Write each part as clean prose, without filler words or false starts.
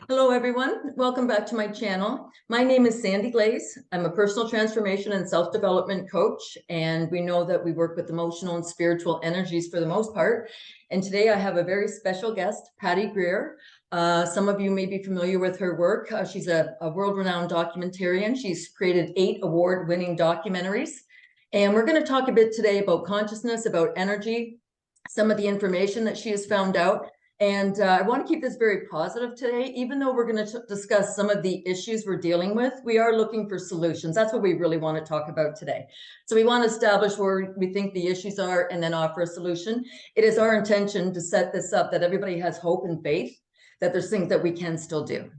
Hello, everyone. Welcome back to my channel. My name is Sandy Glaze. I'm a personal transformation and self-development coach, and we know that we work with emotional and spiritual energies for the most part. And today I have a very special guest, Patty Greer. Some of you may be familiar with her work. She's a world-renowned documentarian. She's created 8 award-winning documentaries. And we're going to talk a bit today about consciousness, about energy, some of the information that she has found out. And I want to keep this very positive today. Even though we're going to discuss some of the issues we're dealing with, we are looking for solutions. That's what we really want to talk about today. So we want to establish where we think the issues are and then offer a solution. It is our intention to set this up that everybody has hope and faith, that there's things that we can still do.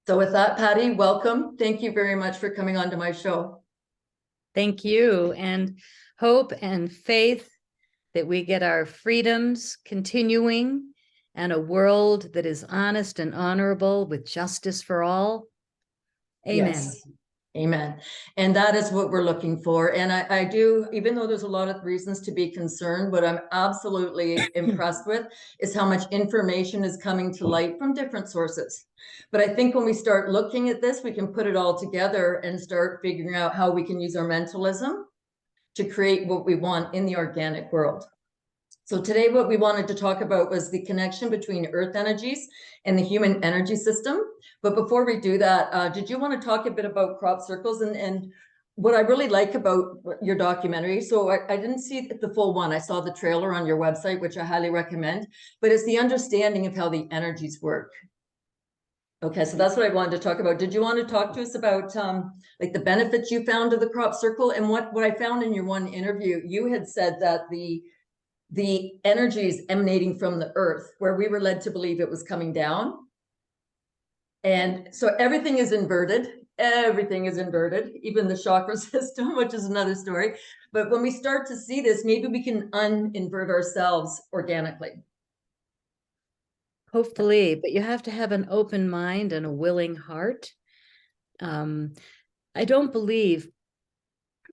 So with that, Patty, welcome. Thank you very much for coming on to my show. Thank you. And hope and faith that we get our freedoms continuing and a world that is honest and honorable with justice for all. Amen. Yes. Amen. And that is what we're looking for. And I do, even though there's a lot of reasons to be concerned, what I'm absolutely impressed with is how much information is coming to light from different sources. But I think when we start looking at this, we can put it all together and start figuring out how we can use our mentalism to create what we want in the organic world. So today what we wanted to talk about was the connection between earth energies and the human energy system. But before we do that, did you want to talk a bit about crop circles and what I really like about your documentary? So I didn't see the full one. I saw the trailer on your website, which I highly recommend, but it's the understanding of how the energies work. Okay, so that's what I wanted to talk about. Did you want to talk to us about like the benefits you found of the crop circle? And what I found in your one interview, you had said that the energies emanating from the earth, where we were led to believe it was coming down. And so everything is inverted. Everything is inverted, even the chakra system, which is another story. But when we start to see this, maybe we can uninvert ourselves organically. Hopefully, but you have to have an open mind and a willing heart. I don't believe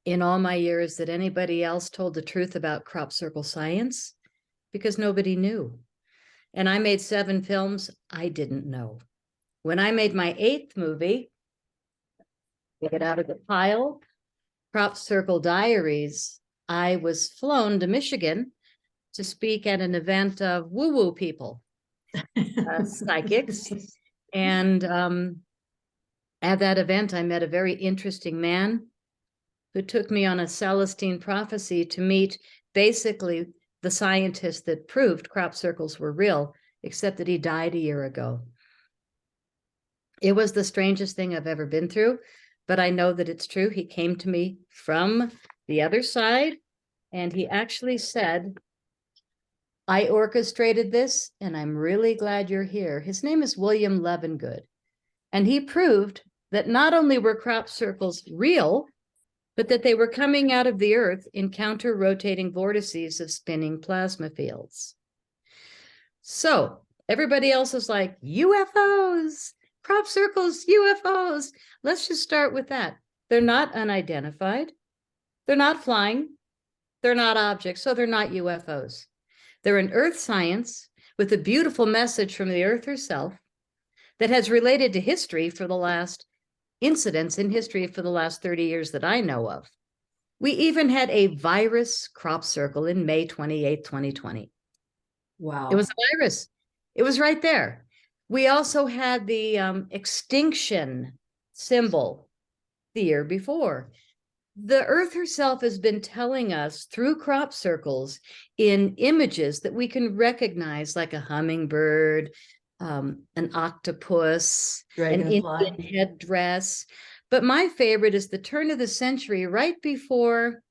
in all my years that anybody else told the truth about crop circle science because nobody knew. And I made 7 films I didn't know. When I made my 8th movie, Get It Out of the Pile, Crop Circle Diaries, I was flown to Michigan to speak at an event of woo-woo people, psychics. And at that event, I met a very interesting man who took me on a Celestine prophecy to meet basically the scientist that proved crop circles were real, except that he died a year ago. It was the strangest thing I've ever been through, but I know that it's true. He came to me from the other side, and he actually said, I orchestrated this, and I'm really glad you're here. His name is William Levengood, and he proved that not only were crop circles real, but that they were coming out of the earth in counter-rotating vortices of spinning plasma fields. So everybody else is like, UFOs, crop circles, UFOs. Let's just start with that. They're not unidentified. They're not flying. They're not objects, so they're not UFOs. They're an earth science with a beautiful message from the earth herself that has related to history for the last incidents in history for the last 30 years that I know of. We even had a virus crop circle in May 28, 2020. Wow. It was a virus. It was right there. We also had the extinction symbol the year before. The earth herself has been telling us through crop circles in images that we can recognize, like a hummingbird, an octopus, Dragonfly. an Indian headdress. But my favorite is the turn of the century, right before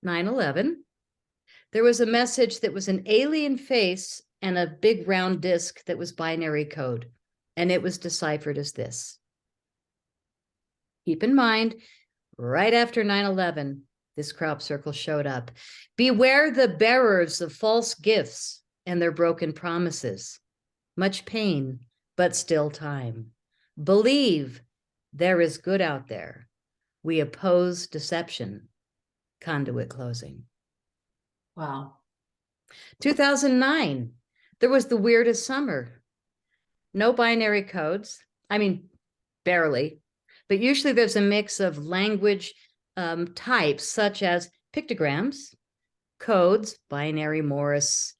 9/11. There was a message that was an alien face and a big round disc that was binary code. And it was deciphered as this. Keep in mind, right after 9/11, this crop circle showed up. Beware the bearers of false gifts and their broken promises. Much pain, but still time. Believe there is good out there. We oppose deception. Conduit closing. Wow. 2009, there was the weirdest summer. no binary codes. I mean, barely, but usually there's a mix of language types such as pictograms, codes, binary Morse,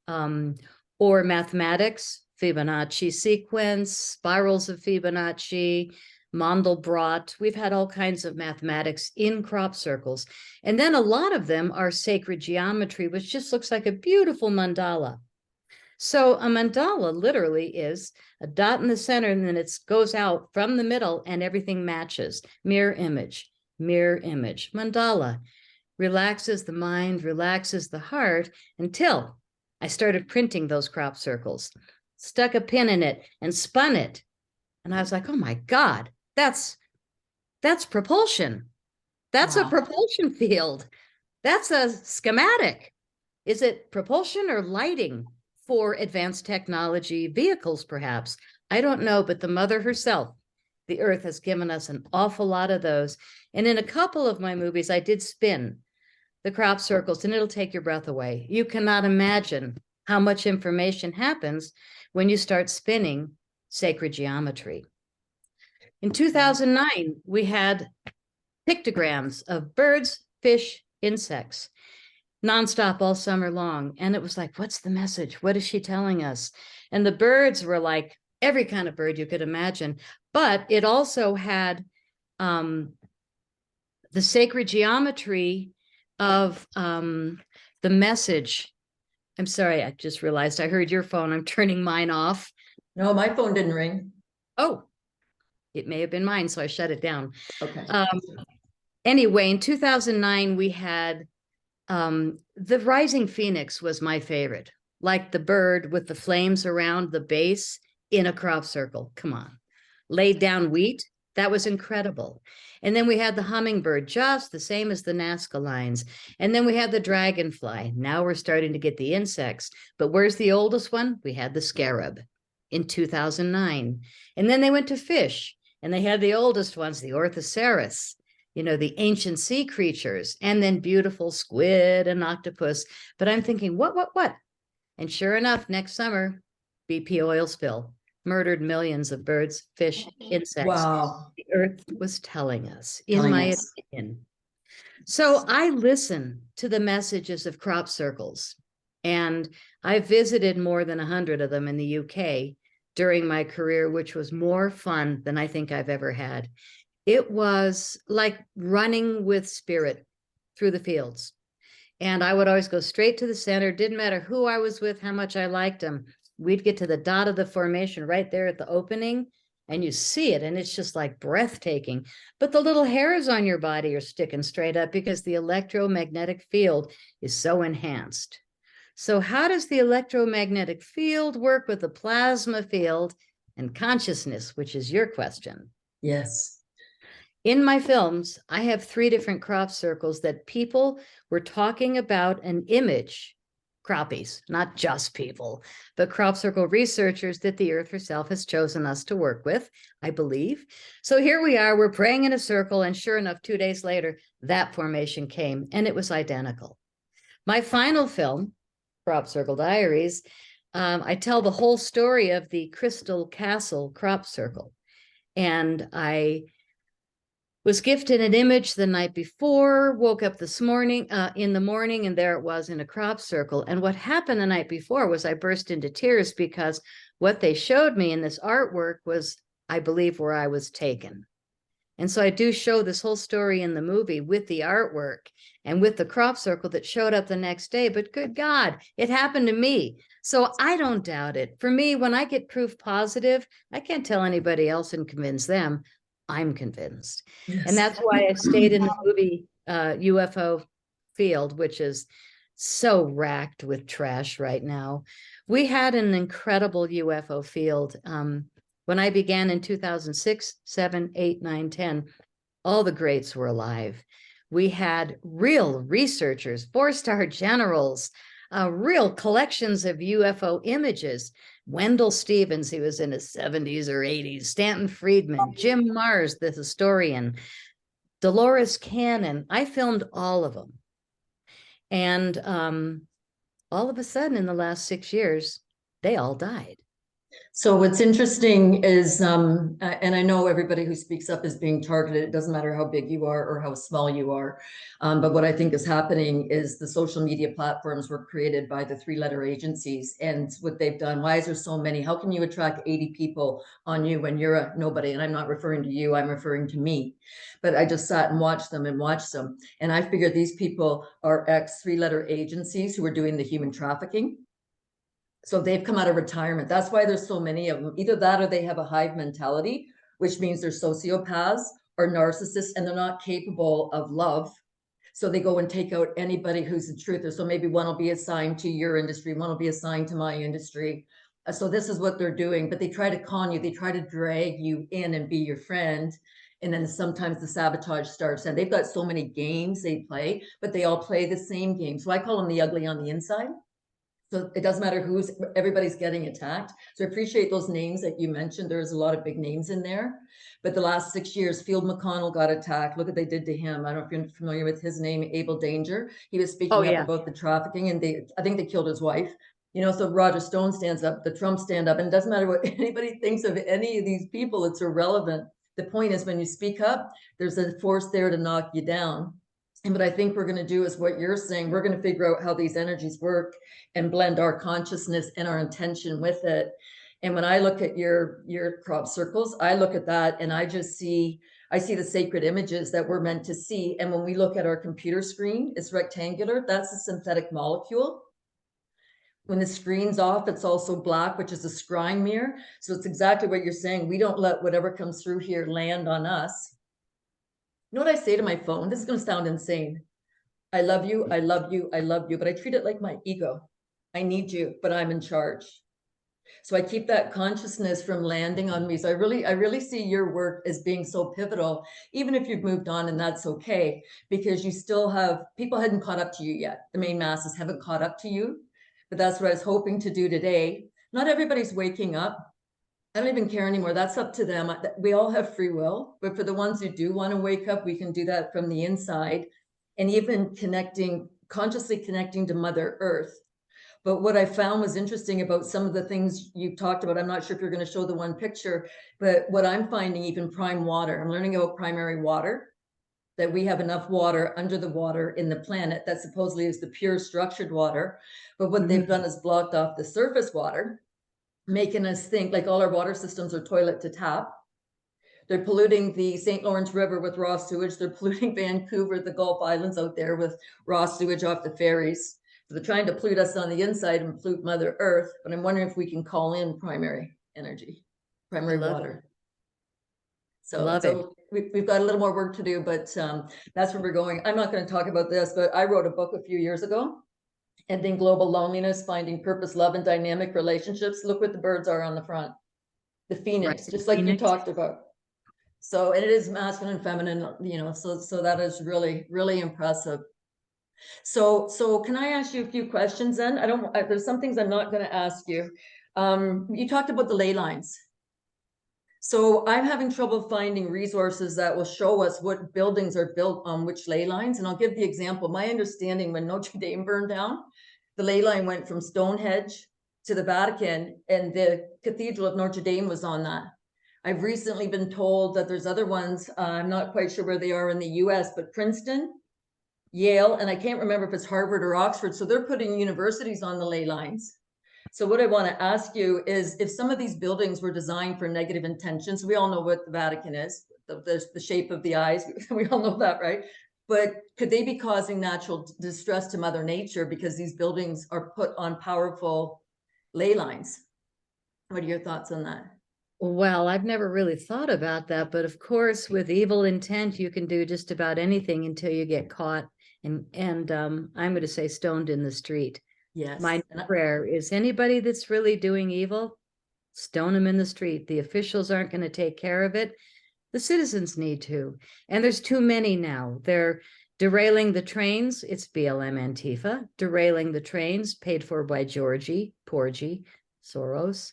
um, or mathematics, Fibonacci sequence, spirals of Fibonacci, Mandelbrot. We've had all kinds of mathematics in crop circles. And then a lot of them are sacred geometry, which just looks like a beautiful mandala. So a mandala literally is a dot in the center, and then it goes out from the middle and everything matches. Mirror image, mandala. Relaxes the mind, relaxes the heart, until I started printing those crop circles, stuck a pin in it and spun it. And I was like, oh my God, that's propulsion. That's a Wow. propulsion field. That's a schematic. Is it propulsion or lighting for advanced technology vehicles, perhaps? I don't know, but the mother herself, the earth, has given us an awful lot of those. And in a couple of my movies, I did spin the crop circles, and it'll take your breath away. You cannot imagine how much information happens when you start spinning sacred geometry. In 2009, we had pictograms of birds, fish, insects, nonstop all summer long. And it was like, what's the message? What is she telling us? And the birds were like every kind of bird you could imagine, but it also had the sacred geometry of the message. I'm sorry, I just realized I heard your phone. I'm turning mine off. No, my phone didn't ring. Oh, it may have been mine, so I shut it down. Okay. Anyway, in 2009, we had the rising phoenix was my favorite, like the bird with the flames around the base in a crop circle. Come on. Laid down wheat. That was incredible. And then we had the hummingbird, just the same as the Nazca lines. And then we had the dragonfly. Now we're starting to get the insects. But where's the oldest one? We had the scarab in 2009. And then they went to fish, and they had the oldest ones, the orthoceras, you know, the ancient sea creatures, and then beautiful squid and octopus. But I'm thinking, what? And sure enough, next summer, BP oil spill murdered millions of birds, fish, insects. Wow. The earth was telling us, in Telling my us. opinion. So I listen to the messages of crop circles, and I visited more than 100 of them in the UK during my career, which was more fun than I think I've ever had. It was like running with spirit through the fields. And I would always go straight to the center. Didn't matter who I was with, how much I liked them. We'd get to the dot of the formation right there at the opening, and you see it, and it's just like breathtaking. But the little hairs on your body are sticking straight up because the electromagnetic field is so enhanced. So how does the electromagnetic field work with the plasma field and consciousness, which is your question? Yes. In my films, I have 3 different crop circles that people were talking about an image, croppies, not just people, but crop circle researchers that the earth herself has chosen us to work with, I believe. So here we are, we're praying in a circle, and sure enough, 2 days later, that formation came, and it was identical. My final film, Crop Circle Diaries, I tell the whole story of the Crystal Castle crop circle. And I was gifted an image the night before, woke up this morning, in the morning, and there it was in a crop circle. And what happened the night before was I burst into tears because what they showed me in this artwork was, I believe, where I was taken. And so I do show this whole story in the movie with the artwork and with the crop circle that showed up the next day. But good God, it happened to me. So I don't doubt it. For me, when I get proof positive, I can't tell anybody else and convince them. I'm convinced. Yes. And that's why I stayed in the movie UFO field, which is so racked with trash right now. We had an incredible UFO field. When I began in 2006, 7, 8, 9, 10, all the greats were alive. We had real researchers, 4-star generals, real collections of UFO images. Wendell Stevens, he was in his 70s or 80s, Stanton Friedman, Jim Mars, the historian, Dolores Cannon. I filmed all of them. And all of a sudden, in the last 6 years, they all died. So what's interesting is, and I know everybody who speaks up is being targeted. It doesn't matter how big you are or how small you are. But what I think is happening is the social media platforms were created by the three-letter agencies, and what they've done. Why is there so many? How can you attract 80 people on you when you're a nobody? And I'm not referring to you, I'm referring to me. But I just sat and watched them, and I figured these people are ex three-letter agencies who are doing the human trafficking. So they've come out of retirement. That's why there's so many of them. Either that or they have a hive mentality, which means they're sociopaths or narcissists and they're not capable of love. So they go and take out anybody who's the truther. So maybe one will be assigned to your industry, one will be assigned to my industry. So this is what they're doing, but they try to con you, they try to drag you in and be your friend. And then sometimes the sabotage starts, and they've got so many games they play, but they all play the same game. So I call them the ugly on the inside. So it doesn't matter everybody's getting attacked. So I appreciate those names that you mentioned. There's a lot of big names in there. But the last 6 years, Field McConnell got attacked. Look what they did to him. I don't know if you're familiar with his name, Abel Danger. He was Oh, speaking up yeah. about the trafficking, and I think they killed his wife. You know, so Roger Stone stands up, the Trump stand up, and it doesn't matter what anybody thinks of any of these people, it's irrelevant. The point is, when you speak up, there's a force there to knock you down. And what I think we're going to do is what you're saying. We're going to figure out how these energies work and blend our consciousness and our intention with it. And when I look at your crop circles, I look at that and I see the sacred images that we're meant to see. And when we look at our computer screen, it's rectangular. That's a synthetic molecule. When the screen's off, it's also black, which is a scrying mirror. So it's exactly what you're saying. We don't let whatever comes through here land on us. You know what I say to my phone? This is going to sound insane. I love you, I love you, I love you, but I treat it like my ego. I need you, but I'm in charge. So I keep that consciousness from landing on me. So I really see your work as being so pivotal, even if you've moved on, and that's okay, because you still have people hadn't caught up to you yet. The main masses haven't caught up to you, but that's what I was hoping to do today. Not everybody's waking up. I don't even care anymore. That's up to them. We all have free will, but for the ones who do want to wake up, we can do that from the inside, and even consciously connecting to Mother Earth. But what I found was interesting about some of the things you talked about, I'm not sure if you're going to show the one picture, but what I'm finding, even prime water, I'm learning about primary water, that we have enough water under the water in the planet that supposedly is the pure structured water. But what they've done is blocked off the surface water, making us think like all our water systems are toilet to tap. They're polluting the St. Lawrence River with raw sewage. They're polluting Vancouver, the Gulf Islands out there with raw sewage off the ferries. So they're trying to pollute us on the inside and pollute Mother Earth. But I'm wondering if we can call in primary energy, primary water. Love it. We've got a little more work to do, but that's where we're going. I'm not going to talk about this, but I wrote a book a few years ago, Ending Global Loneliness, Finding Purpose, Love, and Dynamic Relationships. Look what the birds are on the front. The Phoenix, Right. just like Phoenix. you talked about. So, and it is masculine and feminine, so that is really, really impressive. So can I ask you a few questions then? There's some things I'm not going to ask you. You talked about the ley lines. So I'm having trouble finding resources that will show us what buildings are built on which ley lines. And I'll give the example. My understanding, when Notre Dame burned down, the ley line went from Stonehenge to the Vatican, and the Cathedral of Notre Dame was on that. I've recently been told that there's other ones. I'm not quite sure where they are in the US, but Princeton, Yale, and I can't remember if it's Harvard or Oxford. So they're putting universities on the ley lines. So what I want to ask you is, if some of these buildings were designed for negative intentions, we all know what the Vatican is, the shape of the eyes, we all know that, right? But could they be causing natural distress to Mother Nature because these buildings are put on powerful ley lines? What are your thoughts on that? Well, I've never really thought about that, but of course, with evil intent, you can do just about anything until you get caught and I'm going to say stoned in the street. Yes. My prayer is anybody that's really doing evil, stone them in the street. The officials aren't going to take care of it. The citizens need to. And there's too many now. They're derailing the trains. It's BLM Antifa. Derailing the trains, paid for by Georgie, Porgy, Soros.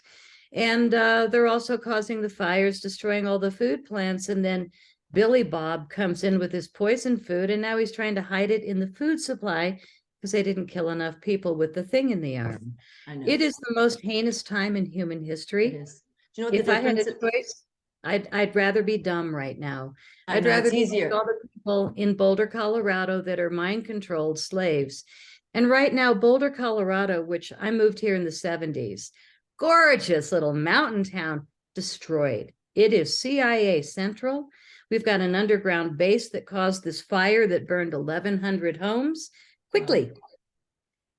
And they're also causing the fires, destroying all the food plants. And then Billy Bob comes in with his poison food, and now he's trying to hide it in the food supply because they didn't kill enough people with the thing in the arm. I know. It is the most heinous time in human It history. is. Do you know what If the I had a difference? choice, I'd rather be dumb right now. I I'd know rather it's be like easier. all the people in Boulder, Colorado that are mind-controlled slaves. And right now, Boulder, Colorado, which I moved here in the 70s, gorgeous little mountain town, destroyed. It is CIA Central. We've got an underground base that caused this fire that burned 1,100 homes. Quickly,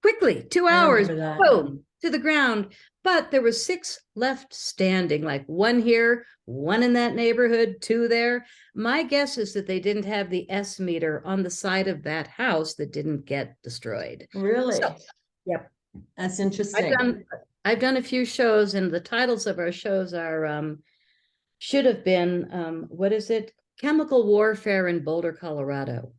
quickly, 2 I hours, remember that. boom, to the ground. But there were 6 left standing, like 1 here, 1 in that neighborhood, 2 there. My guess is that they didn't have the S meter on the side of that house that didn't get destroyed. Really? So, yep. That's I've interesting. done I've done a few shows, and the titles of our shows are should have been what is it? Chemical warfare in Boulder, Colorado.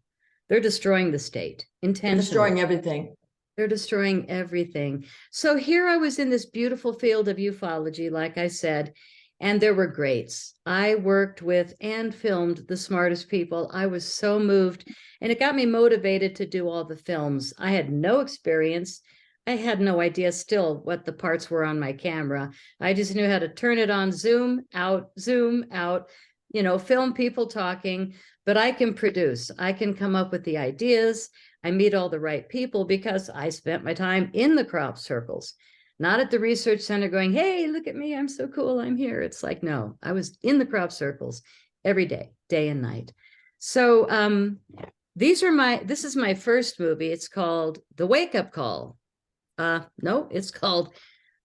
They're destroying the state intentionally. Destroying everything. They're destroying everything. So here I was in this beautiful field of ufology, like I said, and there were greats. I worked with and filmed the smartest people. I was so moved, and it got me motivated to do all the films. I had no experience. I had no idea still what the parts were on my camera. I just knew how to turn it on, zoom out, film people talking, but I can produce. I can come up with the ideas. I meet all the right people because I spent my time in the crop circles, not at the research center going, hey, look at me, I'm so cool, I'm here. It's like, no, I was in the crop circles every day, day and night. So this is my first movie. It's called The Wake Up Call. No, it's called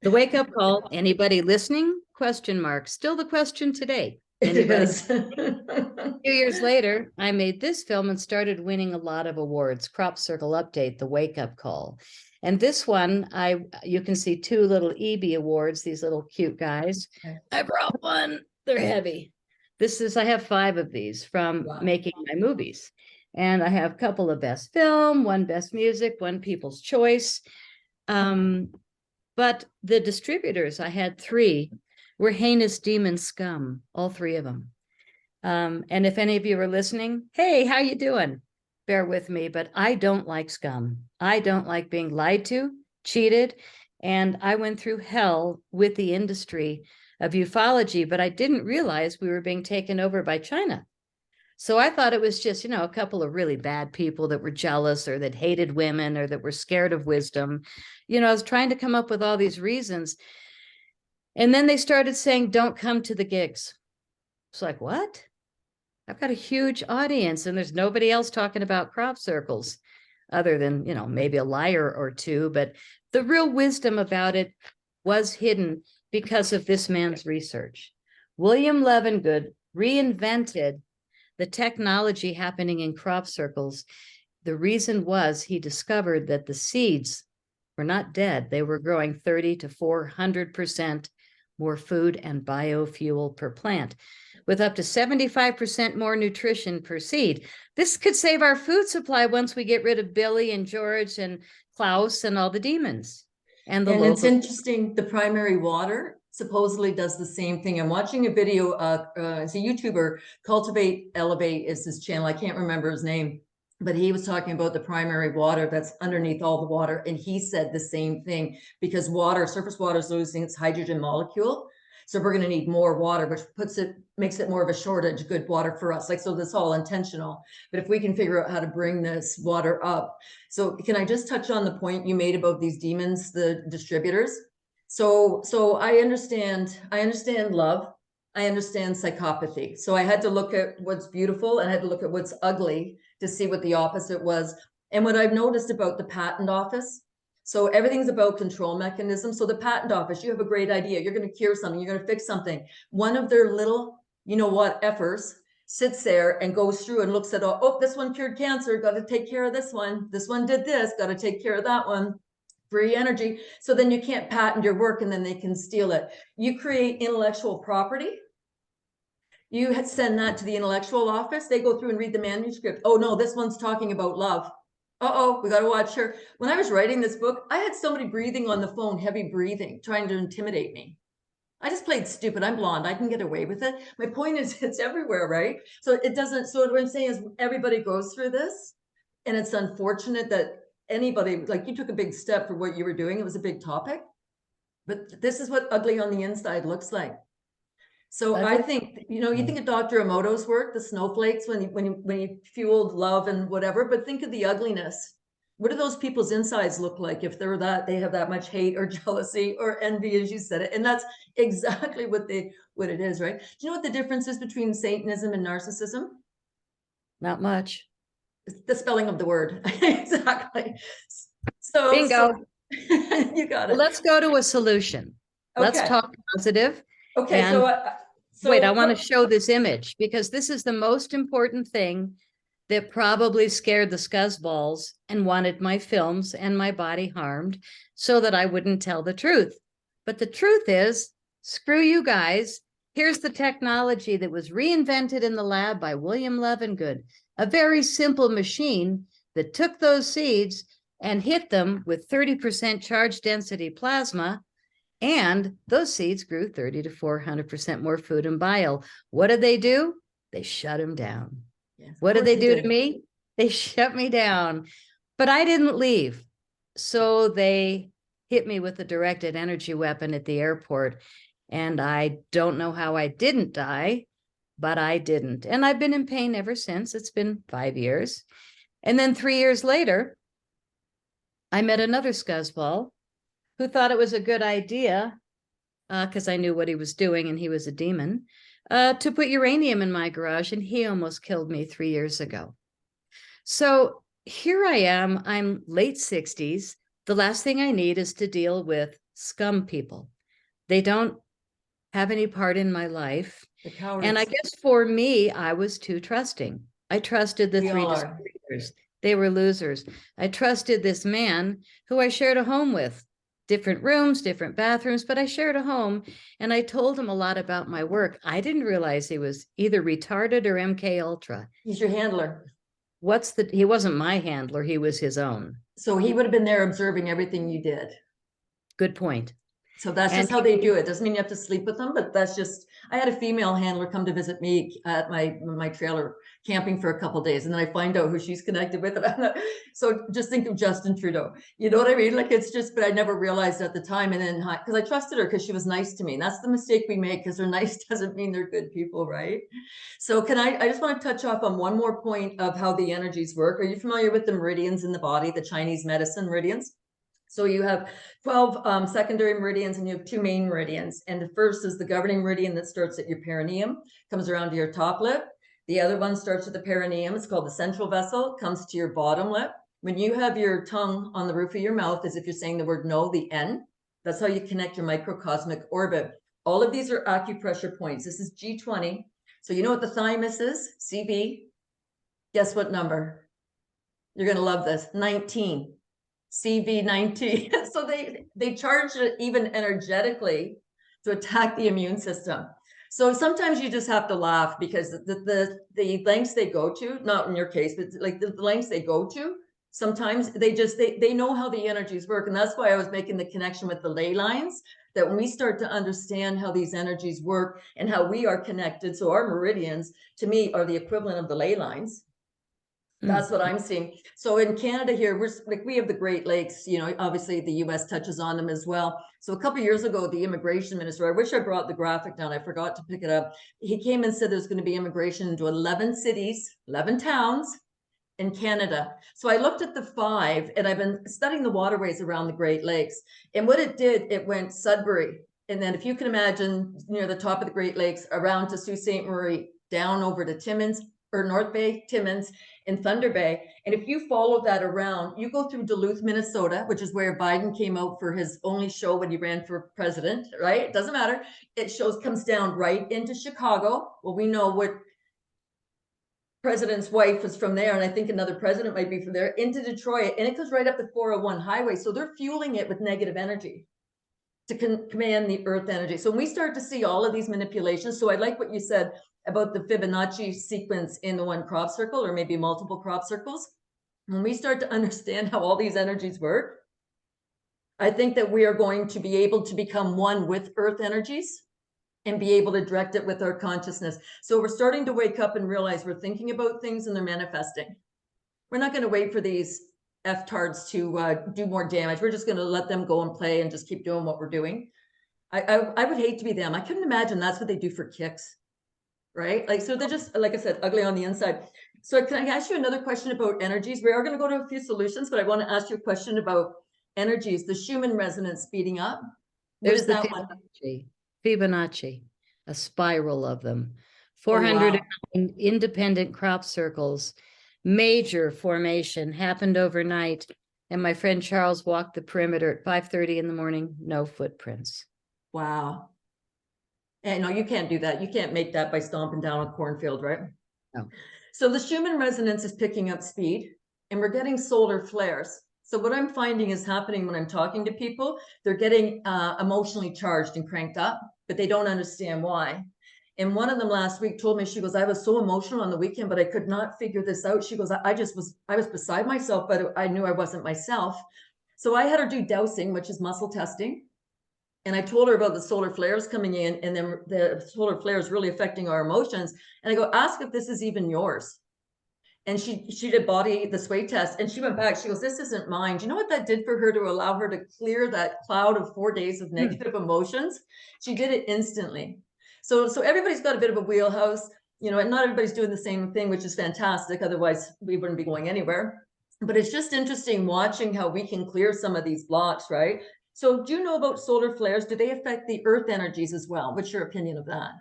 The Wake Up Call. Anybody listening? Question mark. Still the question today. Anybody? It is. 2 years later, I made this film and started winning a lot of awards. Crop Circle Update, The Wake Up Call. And this one, you can see 2 little EB awards, these little cute guys. Okay. I brought one. They're heavy. I have 5 of these from making my movies. And I have a couple of best film, 1 best music, 1 people's choice. But the distributors, I had 3, were heinous demon scum, all 3 of them. And if any of you are listening, hey, how you doing? Bear with me, but I don't like scum. I don't like being lied to, cheated, and I went through hell with the industry of ufology, but I didn't realize we were being taken over by China. So I thought it was just, a couple of really bad people that were jealous or that hated women or that were scared of wisdom. I was trying to come up with all these reasons. And then they started saying, don't come to the gigs. It's like, what? I've got a huge audience and there's nobody else talking about crop circles other than, maybe a liar or 2. But the real wisdom about it was hidden because of this man's research. William Levengood reinvented the technology happening in crop circles. The reason was he discovered that the seeds were not dead. They were growing 30 to 400% more food and biofuel per plant, with up to 75% more nutrition per seed. This could save our food supply once we get rid of Billy and George and Klaus and all the demons. And it's interesting, the primary water supposedly does the same thing. I'm watching a video, it's a YouTuber, Cultivate Elevate is his channel. I can't remember his name, but he was talking about the primary water that's underneath all the water. And he said the same thing, because surface water is losing its hydrogen molecule. So we're going to need more water, which makes it more of a shortage, good water for us. So that's all intentional. But if we can figure out how to bring this water up. So can I just touch on the point you made about these demons, the distributors? So I understand love. I understand psychopathy. So I had to look at what's beautiful and I had to look at what's ugly to see what the opposite was. And what I've noticed about the patent office, so everything's about control mechanisms. So the patent office, you have a great idea. You're going to cure something. You're going to fix something. One of their little, effers sits there and goes through and looks at, oh, this one cured cancer. Got to take care of this one. This one did this. Got to take care of that one. Free energy. So then you can't patent your work and then they can steal it. You create intellectual property. You send that to the intellectual office. They go through and read the manuscript. Oh no, this one's talking about love. Uh-oh, we got to watch her. When I was writing this book, I had somebody breathing on the phone, heavy breathing, trying to intimidate me. I just played stupid. I'm blonde. I can get away with it. My point is it's everywhere, right? So it doesn't, so what I'm saying is everybody goes through this, and it's unfortunate that anybody, like you took a big step for what you were doing. It was a big topic, but this is what ugly on the inside looks like. So I Ugly. think, you think of Dr. Emoto's work, the snowflakes, when he fueled love and whatever, but think of the ugliness. What do those people's insides look like if they have that much hate or jealousy or envy, as you said it? And that's exactly what it is, right? Do you know what the difference is between Satanism and narcissism? Not much. It's the spelling of the word. Exactly. So Bingo. you got Well, it. let's go to a solution. Let's Okay. talk positive. Okay. And wait, I want to what, show this image because this is the most important thing that probably scared the scuzzballs and wanted my films and my body harmed so that I wouldn't tell the truth. But the truth is, screw you guys. Here's the technology that was reinvented in the lab by William Levengood, a very simple machine that took those seeds and hit them with 30% charge density plasma. And those seeds grew 30 to 400% more food and bile. What did they do? They shut them down. yes, What did they do to me? They shut me down, but I didn't leave. So they hit me with a directed energy weapon at the airport. And I don't know how I didn't die, but I didn't. And I've been in pain ever since. It's been 5 years. And then 3 years later, I met another scuzzball who thought it was a good idea, because I knew what he was doing and he was a demon, to put uranium in my garage, and he almost killed me 3 years ago. So here I am, I'm late 60s. The last thing I need is to deal with scum people. They don't have any part in my life. And I guess for me, I was too trusting. I trusted the three distributors. They were losers. I trusted this man who I shared a home with. Different rooms, different bathrooms, but I shared a home, and I told him a lot about my work. I didn't realize he was either retarded or MK Ultra. He's your handler. He wasn't my handler, he was his own. So he would have been there observing everything you did. Good point. So that's just how they do it. Doesn't mean you have to sleep with them, but that's just, I had a female handler come to visit me at my trailer camping for a couple of days, and then I find out who she's connected with. So just think of Justin Trudeau. You know what I mean? Like, it's just, but I never realized at the time. And then, because I trusted her because she was nice to me. And that's the mistake we make, because they're nice doesn't mean they're good people, right? So I just want to touch off on one more point of how the energies work. Are you familiar with the meridians in the body, the Chinese medicine meridians? So you have 12 secondary meridians, and you have 2 main meridians. And the first is the governing meridian that starts at your perineum, comes around to your top lip. The other one starts at the perineum. It's called the central vessel, comes to your bottom lip. When you have your tongue on the roof of your mouth, as if you're saying the word no, the N, that's how you connect your microcosmic orbit. All of these are acupressure points. This is G20. So you know what the thymus is? CV. Guess what number? You're going to love this. 19. CV19. So they charge it even energetically to attack the immune system. So sometimes you just have to laugh, because the lengths they go to, not in your case, but like the lengths they go to, sometimes they know how the energies work. And that's why I was making the connection with the ley lines, that when we start to understand how these energies work and how we are connected. So our meridians, to me, are the equivalent of the ley lines. That's what I'm seeing. So in Canada here, we have the Great Lakes, obviously the US touches on them as well. So a couple of years ago, the immigration minister, I wish I brought the graphic down, I forgot to pick it up. He came and said there's going to be immigration into 11 cities, 11 towns in Canada. So I looked at the 5, and I've been studying the waterways around the Great Lakes. And what it did, it went Sudbury. And then if you can imagine, near the top of the Great Lakes, around to Sault Ste. Marie, down over to Timmins, or North Bay, Timmins, and Thunder Bay. And if you follow that around, you go through Duluth, Minnesota, which is where Biden came out for his only show when he ran for president, right? It doesn't matter. It comes down right into Chicago. Well, we know what president's wife is from there, and I think another president might be from there, into Detroit, and it goes right up the 401 highway. So they're fueling it with negative energy to command the earth energy. So when we start to see all of these manipulations, so I like what you said about the Fibonacci sequence in the one crop circle, or maybe multiple crop circles. When we start to understand how all these energies work, I think that we are going to be able to become one with earth energies and be able to direct it with our consciousness. So we're starting to wake up and realize we're thinking about things and they're manifesting. We're not going to wait for these F-tards to do more damage. We're just going to let them go and play and just keep doing what we're doing. I would hate to be them. I couldn't imagine that's what they do for kicks, right? Like, so they're just, like I said, ugly on the inside. So can I ask you another question about energies? We are going to go to a few solutions, but I want to ask you a question about energies. The Schumann resonance speeding up. What There's is the that one? Fibonacci, a spiral of them. Oh, 400 wow. independent crop circles, major formation happened overnight. And my friend Charles walked the perimeter at 5:30 in the morning, no footprints. Wow. And no, you can't do that. You can't make that by stomping down a cornfield, right? No. So the Schumann resonance is picking up speed and we're getting solar flares. So what I'm finding is happening when I'm talking to people, they're getting emotionally charged and cranked up, but they don't understand why. And one of them last week told me, she goes, I was so emotional on the weekend, but I could not figure this out. She goes, I was beside myself, but I knew I wasn't myself. So I had her do dowsing, which is muscle testing. And I told her about the solar flares coming in, and then the solar flares really affecting our emotions. And I go, ask if this is even yours. And she did the sway test, and she went back. She goes, this isn't mine. Do you know what that did for her to allow her to clear that cloud of 4 days of negative emotions? She did it instantly. So everybody's got a bit of a wheelhouse, you know, and not everybody's doing the same thing, which is fantastic. Otherwise, we wouldn't be going anywhere. But it's just interesting watching how we can clear some of these blocks, right? So do you know about solar flares? Do they affect the earth energies as well? What's your opinion of that?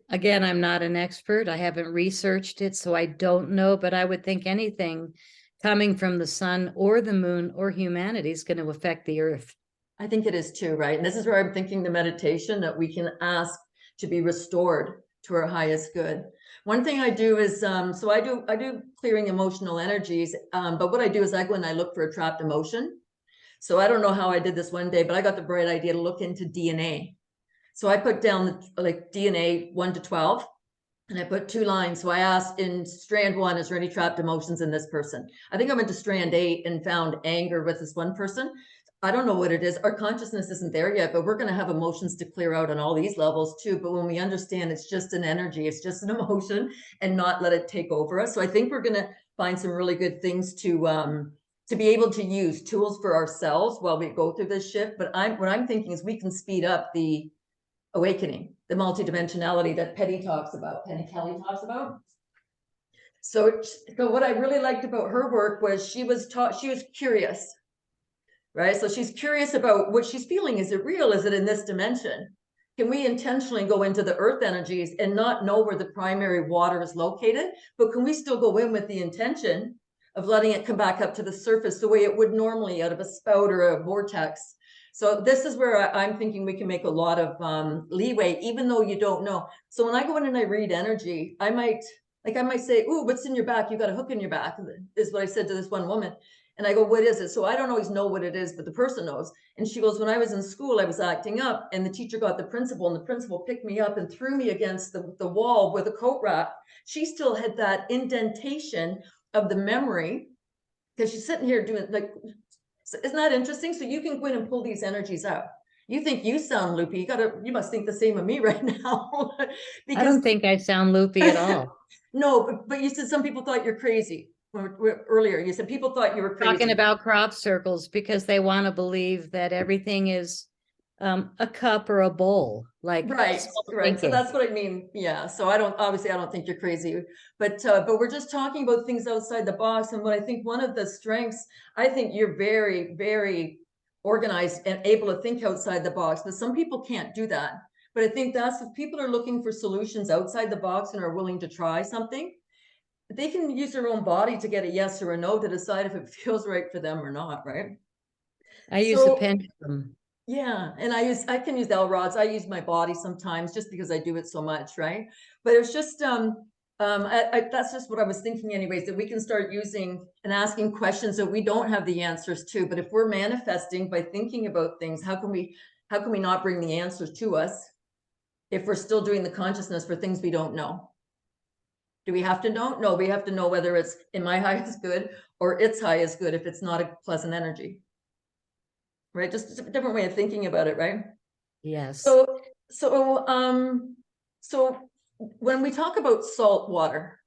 Again, I'm not an expert. I haven't researched it, so I don't know, but I would think anything coming from the sun or the moon or humanity is going to affect the earth. I think it is too, right? And this is where I'm thinking the meditation that we can ask to be restored to our highest good. One thing I do is, so I do clearing emotional energies, but what I do is I go and I look for a trapped emotion. So I don't know how I did this one day, but I got the bright idea to look into DNA. So I put down like DNA 1 to 12, and I put 2 lines. So I asked in strand 1, is there any trapped emotions in this person? I think I went to strand 8 and found anger with this one person. I don't know what it is. Our consciousness isn't there yet, but we're going to have emotions to clear out on all these levels too. But when we understand it's just an energy, it's just an emotion, and not let it take over us. So I think we're going to find some really good things to be able to use tools for ourselves while we go through this shift. But what I'm thinking is we can speed up the awakening, the multidimensionality that Penny Kelly talks about. So what I really liked about her work was she was curious, right? So she's curious about what she's feeling. Is it real? Is it in this dimension? Can we intentionally go into the earth energies and not know where the primary water is located, but can we still go in with the intention of letting it come back up to the surface the way it would normally out of a spout or a vortex? So this is where I'm thinking we can make a lot of leeway, even though you don't know. So when I go in and I read energy, I might say, ooh, what's in your back? You got a hook in your back, is what I said to this one woman. And I go, what is it? So I don't always know what it is, but the person knows. And she goes, when I was in school, I was acting up, and the teacher got the principal, and the principal picked me up and threw me against the wall with a coat rack. She still had that indentation of the memory, because she's sitting here doing like, isn't that interesting? So you can go in and pull these energies out. You think you sound loopy. You must think the same of me right now. I don't think I sound loopy at all. No, but you said some people thought you're crazy. Earlier, you said people thought you were crazy. Talking about crop circles because they want to believe that everything is a cup or a bowl, like right. So that's what I mean. Yeah. So I don't think you're crazy, but we're just talking about things outside the box. And what I think one of the strengths, I think you're very, very organized and able to think outside the box, but some people can't do that. But I think that's if people are looking for solutions outside the box and are willing to try something, they can use their own body to get a yes or a no to decide if it feels right for them or not, right? I use the pendulum. Yeah, and I can use L rods. I use my body sometimes just because I do it so much, right? But it's just that's just what I was thinking anyways, that we can start using and asking questions that we don't have the answers to. But if we're manifesting by thinking about things, how can we not bring the answers to us if we're still doing the consciousness for things we don't know? Do we have to know? No, we have to know whether it's in my highest good or its highest good if it's not a pleasant energy. Right? Just a different way of thinking about it, right? Yes. So when we talk about salt water,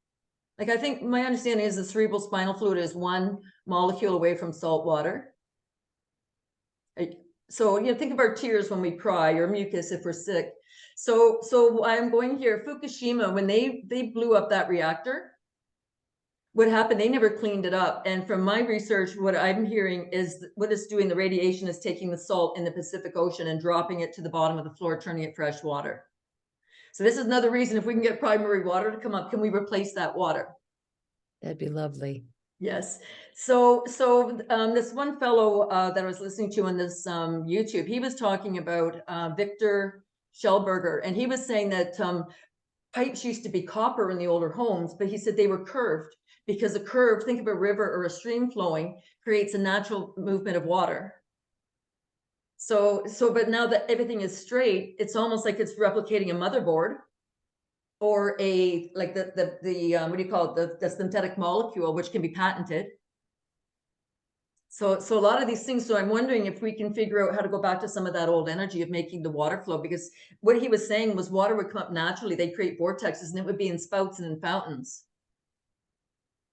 Like, I think my understanding is the cerebral spinal fluid is one molecule away from salt water. So, you know, think of our tears when we cry, or mucus if we're sick. So I'm going here, Fukushima, when they blew up that reactor, what happened, they never cleaned it up. And from my research, what I'm hearing is what it's doing, the radiation is taking the salt in the Pacific Ocean and dropping it to the bottom of the floor, turning it fresh water. So this is another reason, if we can get primary water to come up, can we replace that water? That'd be lovely. Yes. So this one fellow that I was listening to on this YouTube, he was talking about Victor Schellberger, and he was saying that pipes used to be copper in the older homes, but he said they were curved because a curve, think of a river or a stream flowing, creates a natural movement of water. So, but now that everything is straight, it's almost like it's replicating a motherboard, or a, like the what do you call it, the synthetic molecule, which can be patented. So a lot of these things, so I'm wondering if we can figure out how to go back to some of that old energy of making the water flow, because what he was saying was water would come up naturally, they create vortexes, and it would be in spouts and in fountains.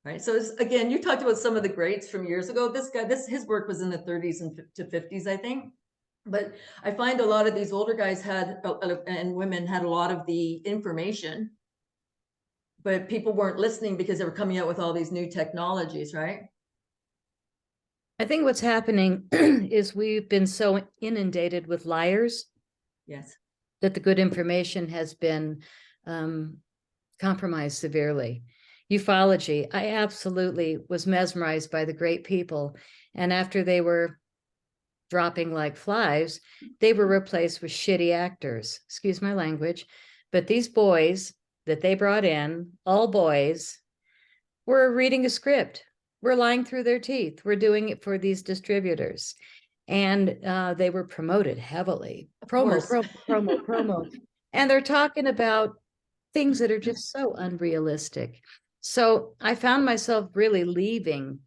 Right. So again, you talked about some of the greats from years ago. This guy, his work was in the 30s and to 50s, I think. But I find a lot of these older guys had, and women had, a lot of the information, but people weren't listening because they were coming out with all these new technologies, right? I think what's happening is we've been so inundated with liars. Yes. That the good information has been compromised severely. Ufology, I absolutely was mesmerized by the great people. And after they were dropping like flies, they were replaced with shitty actors. Excuse my language. But these boys that they brought in, all boys, were reading a script. We're lying through their teeth. We're doing it for these distributors. And they were promoted heavily. Promo. And they're talking about things that are just so unrealistic. So I found myself really leaving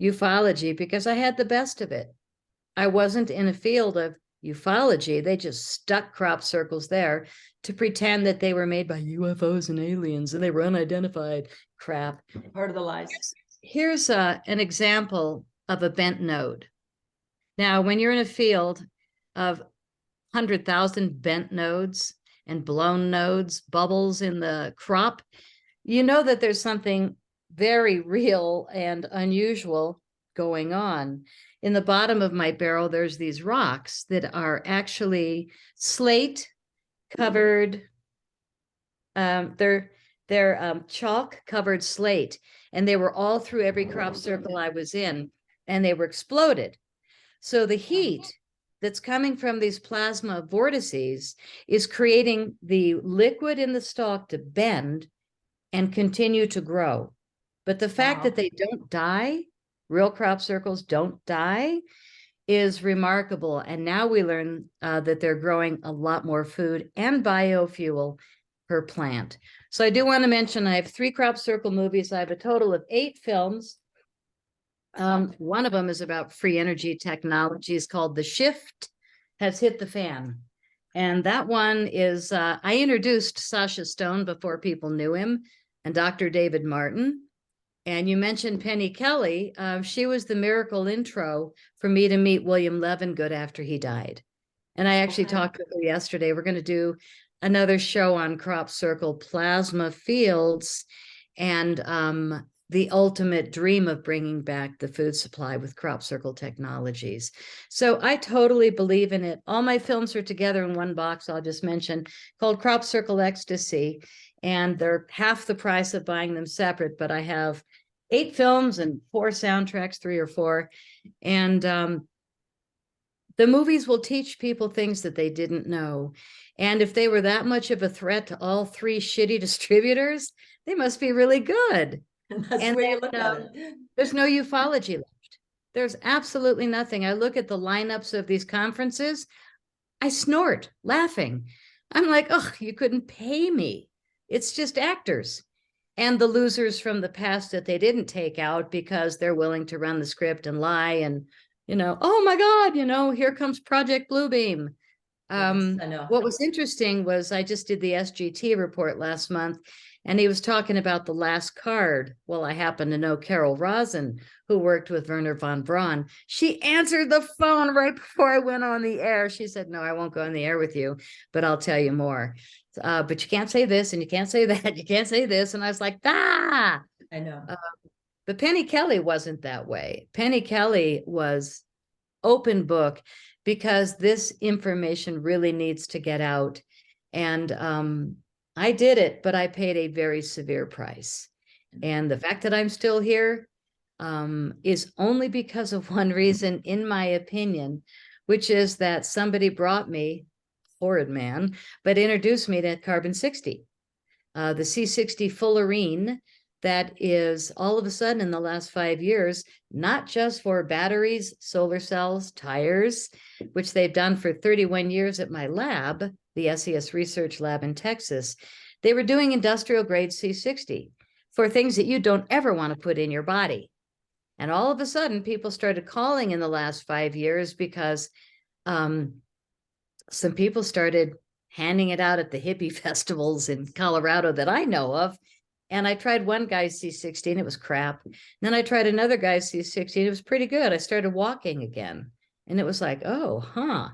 ufology because I had the best of it. I wasn't in a field of ufology. They just stuck crop circles there to pretend that they were made by UFOs and aliens and they were unidentified. Crap. Part of the lies. Here's an example of a bent node. Now, when you're in a field of 100,000 bent nodes and blown nodes, bubbles in the crop, you know that there's something very real and unusual going on. In the bottom of my barrel, there's these rocks that are actually slate covered. They're chalk covered slate, and they were all through every crop circle I was in, and they were exploded. So the heat that's coming from these plasma vortices is creating the liquid in the stalk to bend and continue to grow. But the fact that they don't die, real crop circles don't die, is remarkable. And now we learn that they're growing a lot more food and biofuel per plant. So I do want to mention I have 3 crop circle movies. I have a total of 8 films. One of them is about free energy technologies called The Shift Has Hit the Fan. And that one is, I introduced Sasha Stone before people knew him, and Dr. David Martin. And you mentioned Penny Kelly. She was the miracle intro for me to meet William Levengood after he died. And I actually talked with her yesterday. We're going to do another show on crop circle plasma fields and the ultimate dream of bringing back the food supply with crop circle technologies. So I totally believe in it. All my films are together in one box, I'll just mention, called Crop Circle Ecstasy. And they're half the price of buying them separate, but I have 8 films and 4 soundtracks, 3 or 4. And the movies will teach people things that they didn't know. And if they were that much of a threat to all 3 shitty distributors, they must be really good. And that's the way you look at it. There's no ufology left. There's absolutely nothing. I look at the lineups of these conferences, I snort laughing. I'm like, oh, you couldn't pay me. It's just actors. And the losers from the past that they didn't take out because they're willing to run the script and lie and, oh my God, here comes Project Bluebeam. Yes, I know. What was interesting was I just did the SGT report last month, and he was talking about the last card. Well, I happen to know Carol Rosen, who worked with Werner von Braun. She answered the phone right before I went on the air. She said, "No, I won't go on the air with you, but I'll tell you more. But you can't say this, and you can't say that. You can't say this." And I was like, "Ah!" I know. But Penny Kelly wasn't that way. Penny Kelly was open book, because this information really needs to get out. And I did it, but I paid a very severe price. And the fact that I'm still here is only because of one reason, in my opinion, which is that somebody brought me, horrid man, but introduced me to carbon 60, the C60 fullerene, that is all of a sudden in the last 5 years, not just for batteries, solar cells, tires, which they've done for 31 years at my lab, the SES Research Lab in Texas. They were doing industrial grade C60 for things that you don't ever want to put in your body. And all of a sudden, people started calling in the last 5 years because some people started handing it out at the hippie festivals in Colorado that I know of. And I tried one guy's C60 and it was crap. And then I tried another guy's C60 and it was pretty good. I started walking again and it was like, oh, huh.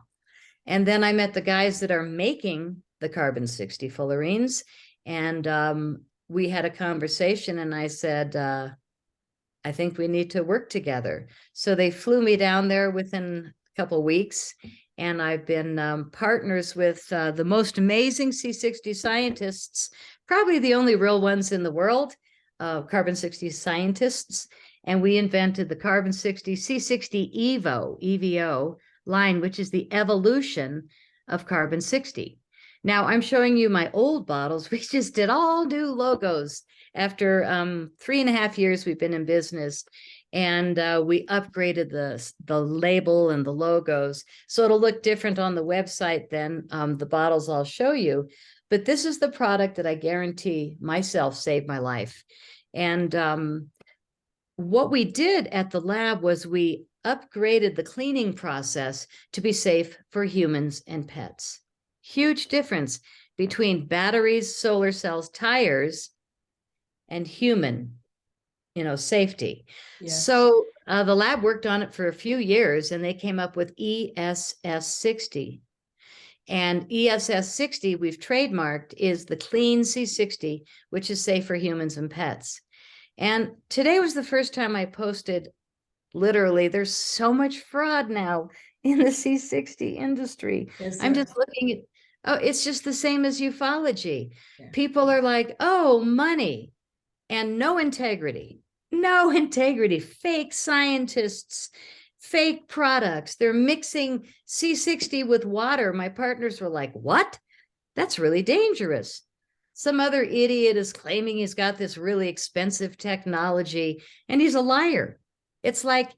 And then I met the guys that are making the carbon 60 fullerenes. And we had a conversation and I said, I think we need to work together. So they flew me down there within a couple of weeks. And I've been partners with the most amazing C60 scientists, probably the only real ones in the world, carbon 60 scientists. And we invented the carbon 60 C60 EVO line, which is the evolution of carbon 60. Now I'm showing you my old bottles. We just did all new logos after 3.5 years we've been in business. And we upgraded the label and the logos. So it'll look different on the website than the bottles I'll show you. But this is the product that I guarantee myself saved my life. And what we did at the lab was we upgraded the cleaning process to be safe for humans and pets. Huge difference between batteries, solar cells, tires, and human, safety. Yes. So the lab worked on it for a few years and they came up with ESS 60. And ESS 60, we've trademarked, is the clean C60, which is safe for humans and pets. And today was the first time I posted, literally, there's so much fraud now in the C60 industry. I'm just looking at, oh, it's just the same as ufology. Yeah. People are like, oh, money and no integrity, fake scientists, fake products. They're mixing C60 with water. My partners were like, what? That's really dangerous. Some other idiot is claiming he's got this really expensive technology and he's a liar. It's like,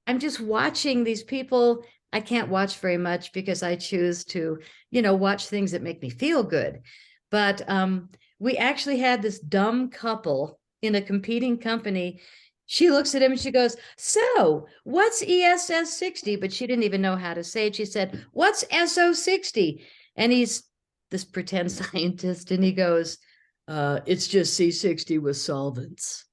I'm just watching these people. I can't watch very much because I choose to, watch things that make me feel good. But we actually had this dumb couple in a competing company. She looks at him and she goes, so what's ESS 60? But she didn't even know how to say it. She said, what's SO 60? And he's this pretend scientist and he goes, it's just C60 with solvents.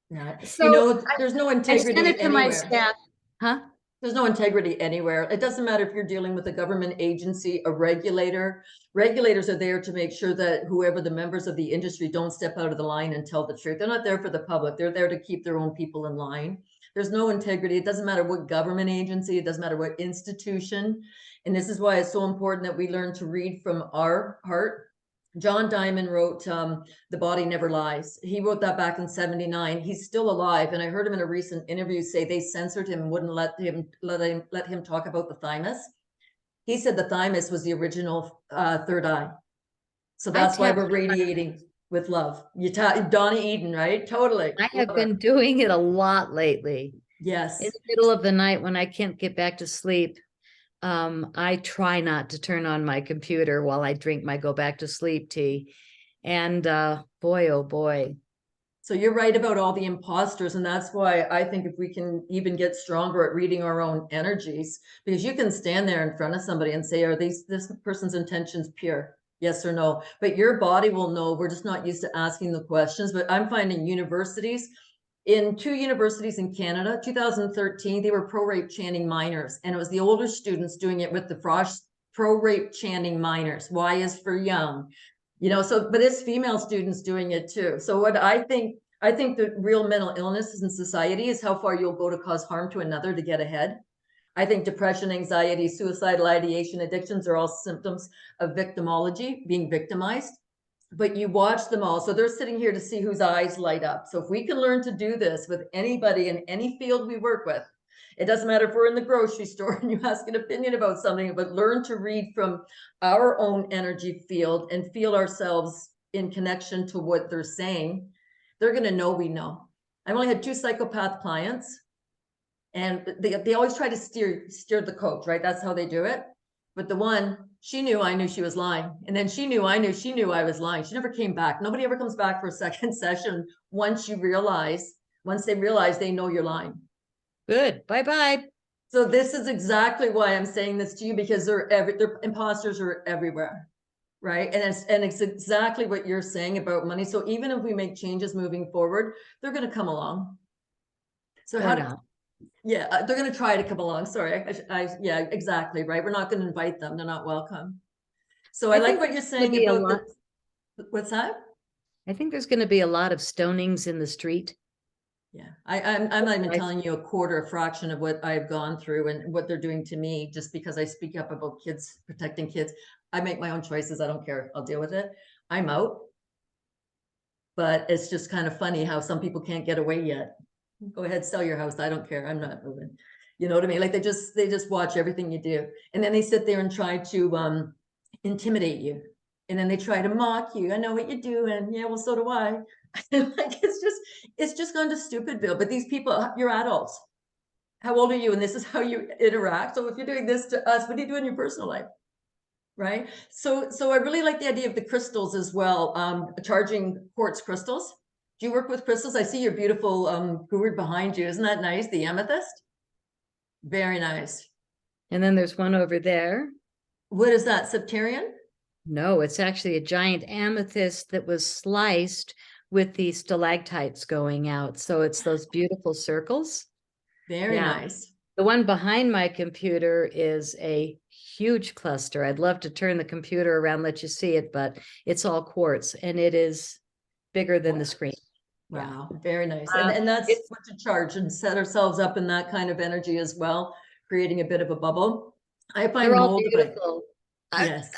No. So there's no integrity I sent it to anywhere. My staff. Huh? There's no integrity anywhere. It doesn't matter if you're dealing with a government agency, a regulator. Regulators are there to make sure that whoever the members of the industry don't step out of the line and tell the truth. They're not there for the public. They're there to keep their own people in line. There's no integrity. It doesn't matter what government agency, it doesn't matter what institution. And this is why it's so important that we learn to read from our heart. John Diamond wrote The Body Never Lies. He wrote that back in 79. He's still alive. And I heard him in a recent interview say they censored him and wouldn't let him talk about the thymus. He said the thymus was the original third eye. So that's why we're radiating with love. Donnie Eden, right? Totally. I have been doing it a lot lately. Yes. In the middle of the night when I can't get back to sleep, I try not to turn on my computer while I drink my go back to sleep tea. And boy, oh boy. So you're right about all the imposters. And that's why I think if we can even get stronger at reading our own energies, because you can stand there in front of somebody and say, are this person's intentions pure? Yes or no? But your body will know. We're just not used to asking the questions. But I'm finding universities, in 2 universities in Canada, 2013, they were pro-rape chanting minors. And it was the older students doing it with the frost pro-rape chanting minors. Y is for young. So, but it's female students doing it too. So what I think the real mental illnesses in society is how far you'll go to cause harm to another to get ahead. I think depression, anxiety, suicidal ideation, addictions are all symptoms of victimology, being victimized. But you watch them all. So they're sitting here to see whose eyes light up. So if we can learn to do this with anybody in any field we work with, it doesn't matter if we're in the grocery store and you ask an opinion about something, but learn to read from our own energy field and feel ourselves in connection to what they're saying. They're going to know we know. I've only had 2 psychopath clients, and they always try to steer the coach, right? That's how they do it. But the one, she knew I knew she was lying. And then she knew I knew she knew I was lying. She never came back. Nobody ever comes back for a second session once they realize they know you're lying. Good. Bye-bye. So this is exactly why I'm saying this to you, because they're imposters are everywhere, right? And it's exactly what you're saying about money. So even if we make changes moving forward, they're going to come along. So they're going to try to come along. Sorry, yeah, exactly, right. We're not going to invite them; they're not welcome. So I like what you're saying about what's that? I think there's going to be a lot of stonings in the street. Yeah, I'm not even telling you a fraction of what I've gone through and what they're doing to me just because I speak up about kids, protecting kids. I make my own choices. I don't care. I'll deal with it. I'm out. But it's just kind of funny how some people can't get away yet. Go ahead, sell your house. I don't care. I'm not moving. You know what I mean? Like they just watch everything you do. And then they sit there and try to intimidate you. And then they try to mock you. I know what you're doing. Yeah, well, so do I. Like it's just gone to Stupidville. But these people, you're adults. How old are you? And this is how you interact. So if you're doing this to us, what do you do in your personal life? Right. So I really like the idea of the crystals as well. Charging quartz crystals. Do you work with crystals? I see your beautiful gourd behind you. Isn't that nice? The amethyst. Very nice. And then there's one over there. What is that? Septarian? No, it's actually a giant amethyst that was sliced with the stalactites going out. So it's those beautiful circles. Very nice. The one behind my computer is a huge cluster. I'd love to turn the computer around, let you see it, but it's all quartz and it is bigger than the screen. Wow, very nice. And that's what to charge and set ourselves up in that kind of energy as well, creating a bit of a bubble. I find moldavite. Yes.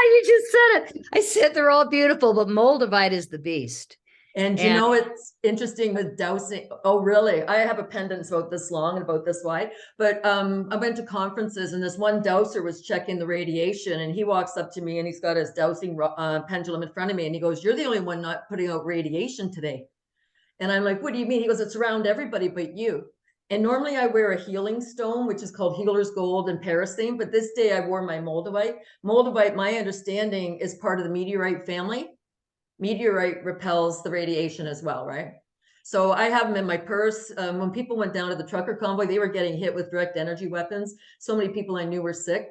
You just said it. I said they're all beautiful, but moldavite is the beast. And you know, it's interesting with dowsing. Oh, really? I have a pendant about this long and about this wide. But I went to conferences and this one dowser was checking the radiation. And he walks up to me and he's got his dowsing pendulum in front of me. And he goes, "You're the only one not putting out radiation today." And I'm like, "What do you mean?" He goes, "It's around everybody but you." And normally I wear a healing stone, which is called healer's gold and parasine. But this day I wore my moldavite. Moldavite, my understanding, is part of the meteorite family. Meteorite repels the radiation as well, right? So I have them in my purse. When people went down to the trucker convoy, they were getting hit with direct energy weapons. So many people I knew were sick.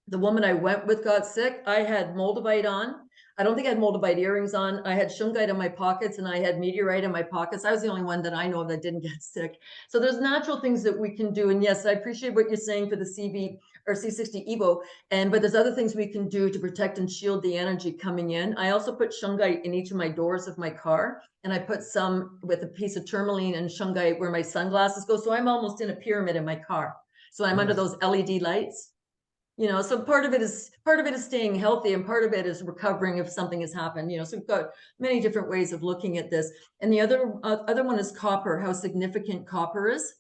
The woman I went with got sick. I had moldavite on. I don't think I had moldavite earrings on. I had shungite in my pockets and I had meteorite in my pockets. I was the only one that I know of that didn't get sick. So there's natural things that we can do. And yes, I appreciate what you're saying for the CV or C60 Evo. But there's other things we can do to protect and shield the energy coming in. I also put shungite in each of my doors of my car. And I put some with a piece of tourmaline and shungite where my sunglasses go. So I'm almost in a pyramid in my car. So I'm under those LED lights. So part of it is staying healthy and part of it is recovering if something has happened. So we've got many different ways of looking at this. And the other one is copper, how significant copper is.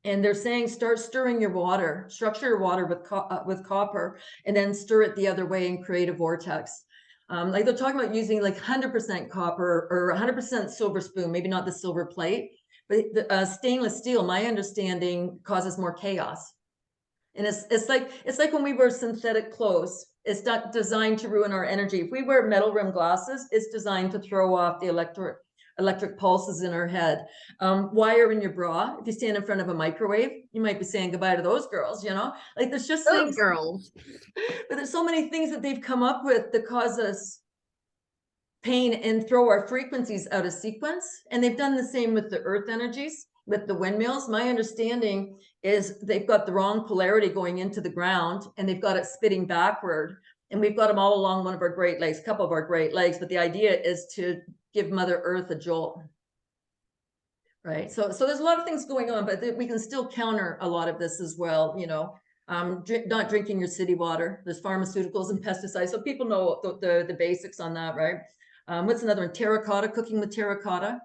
And they're saying start stirring your water, structure your water with copper, and then stir it the other way and create a vortex. Like they're talking about using like 100% copper or 100% silver spoon, maybe not the silver plate, but the stainless steel, my understanding, causes more chaos. And it's like when we wear synthetic clothes, it's not designed to ruin our energy. If we wear metal rimmed glasses, it's designed to throw off the electric pulses in our head. Wire in your bra. If you stand in front of a microwave, you might be saying goodbye to those girls, you know? Like there's just Those things, girls. but there's so many things that they've come up with that cause us pain and throw our frequencies out of sequence. And they've done the same with the earth energies, with the windmills. My understanding is they've got the wrong polarity going into the ground and they've got it spitting backward. And we've got them all along one of our Great Lakes, a couple of our Great Lakes, but the idea is to give Mother Earth a jolt. Right. So there's a lot of things going on, but we can still counter a lot of this as well, you know. Not drinking your city water. There's pharmaceuticals and pesticides. So people know the basics on that, right? What's another one? Terracotta, cooking with terracotta.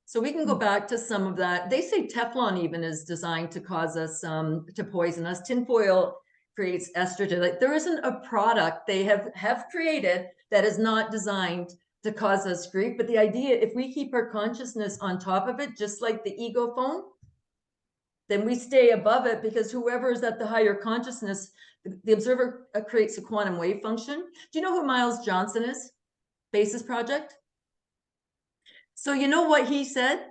So we can go back to some of that. They say Teflon even is designed to cause us, to poison us. Tinfoil creates estrogen. Like there isn't a product they have created that is not designed to cause us grief. But the idea, if we keep our consciousness on top of it, just like the ego phone, then we stay above it, because whoever is at the higher consciousness, the observer creates a quantum wave function. Do you know who Miles Johnson is? Basis Project. So you know what he said?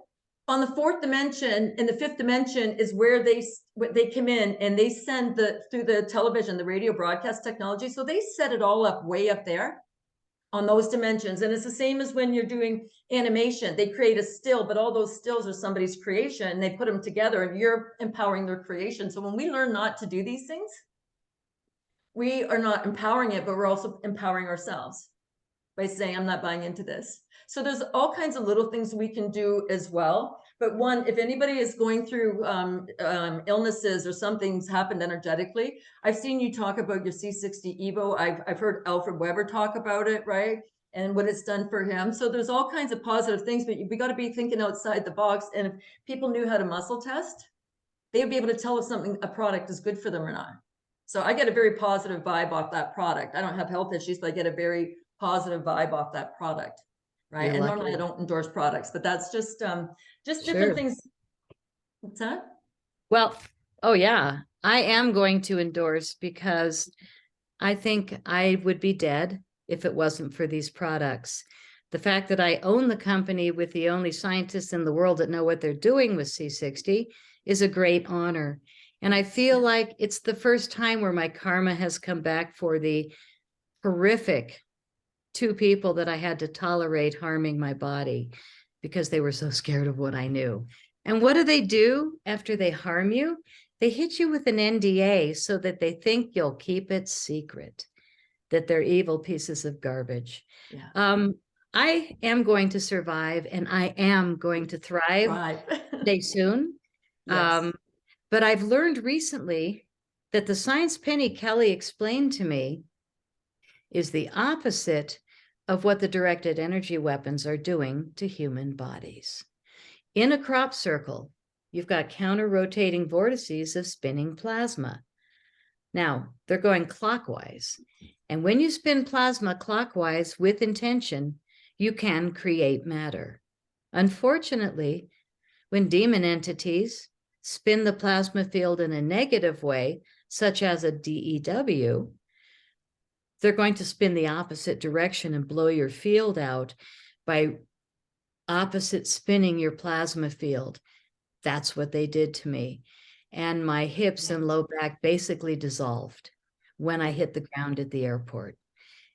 On the fourth dimension and the fifth dimension is where they come in and they send through the television, the radio broadcast technology. So they set it all up way up there on those dimensions. And it's the same as when you're doing animation. They create a still, but all those stills are somebody's creation and they put them together and you're empowering their creation. So when we learn not to do these things, we are not empowering it, but we're also empowering ourselves by saying, I'm not buying into this. So there's all kinds of little things we can do as well. But one, if anybody is going through illnesses or something's happened energetically, I've seen you talk about your C60 Evo. I've heard Alfred Weber talk about it, right? And what it's done for him. So there's all kinds of positive things, but we got to be thinking outside the box. And if people knew how to muscle test, they would be able to tell if a product is good for them or not. So I get a very positive vibe off that product. I don't have health issues, but I get a very positive vibe off that product, right? You're And lucky. normally I don't endorse products, but that's just Sure. different things. What's that? Well, oh yeah, I am going to endorse, because I think I would be dead if it wasn't for these products. The fact that I own the company with the only scientists in the world that know what they're doing with C60 is a great honor. And I feel like it's the first time where my karma has come back for the horrific 2 people that I had to tolerate harming my body because they were so scared of what I knew. And what do after they harm you? They hit you with an NDA so that they think you'll keep it secret, that they're evil pieces of garbage. Yeah. I am going to survive and I am going to thrive day soon. Yes. But I've learned recently that the science Penny Kelly explained to me is the opposite of what the directed energy weapons are doing to human bodies. In a crop circle, you've got counter-rotating vortices of spinning plasma. Now, they're going clockwise. And when you spin plasma clockwise with intention, you can create matter. Unfortunately, when demon entities spin the plasma field in a negative way, such as a DEW, they're going to spin the opposite direction and blow your field out by opposite spinning your plasma field. That's what they did to me. And my hips and low back basically dissolved when I hit the ground at the airport.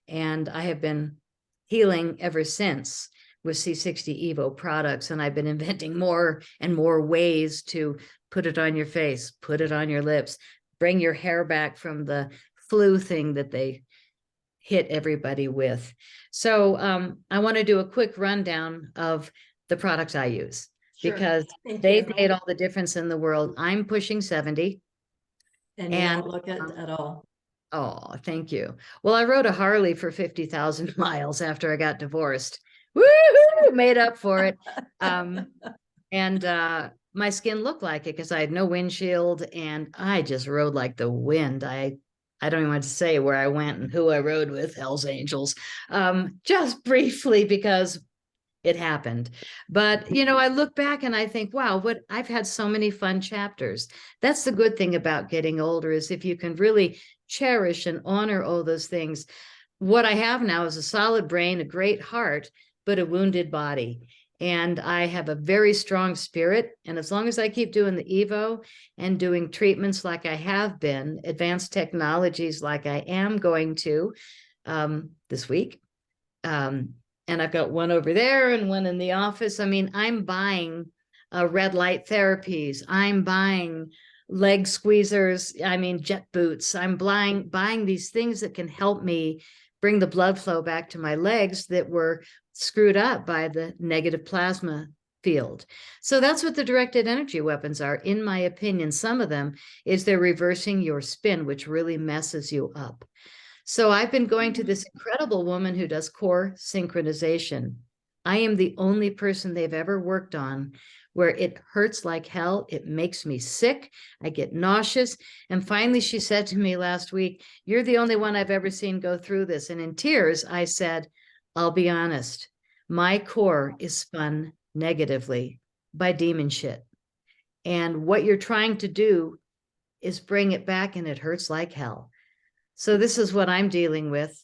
And I have been healing ever since with C60 Evo products. And I've been inventing more and more ways to put it on your face, put it on your lips, bring your hair back from the flu thing that they hit everybody with. So I want to do a quick rundown of the products I use, because they've made all the difference in the world. I'm pushing 70. And you don't look it at all. Oh, thank you. Well, I rode a Harley for 50,000 miles after I got divorced. Woo! Made up for it. And my skin looked like it because I had no windshield and I just rode like the wind. I don't even want to say where I went and who I rode with, Hell's Angels, just briefly because it happened. But, you know, I look back and I think, wow, I've had so many fun chapters. That's the good thing about getting older, is if you can really cherish and honor all those things. What I have now is a solid brain, a great heart, but a wounded body. And I have a very strong spirit. And as long as I keep doing the Evo and doing treatments like I have been, advanced technologies like I am going to this week, and I've got one over there and one in the office. I mean, I'm buying red light therapies. I'm buying leg squeezers. I mean, jet boots. I'm buying these things that can help me bring the blood flow back to my legs that were screwed up by the negative plasma field. So that's what the directed energy weapons are, in my opinion. Some of them is they're reversing your spin, which really messes you up. So I've been going to this incredible woman who does core synchronization. I am the only person they've ever worked on where it hurts like hell. It makes me sick. I get nauseous. And finally, she said to me last week, "You're the only one I've ever seen go through this." And in tears, I said, "I'll be honest. My core is spun negatively by demon shit. And what you're trying to do is bring it back, and it hurts like hell." So this is what I'm dealing with,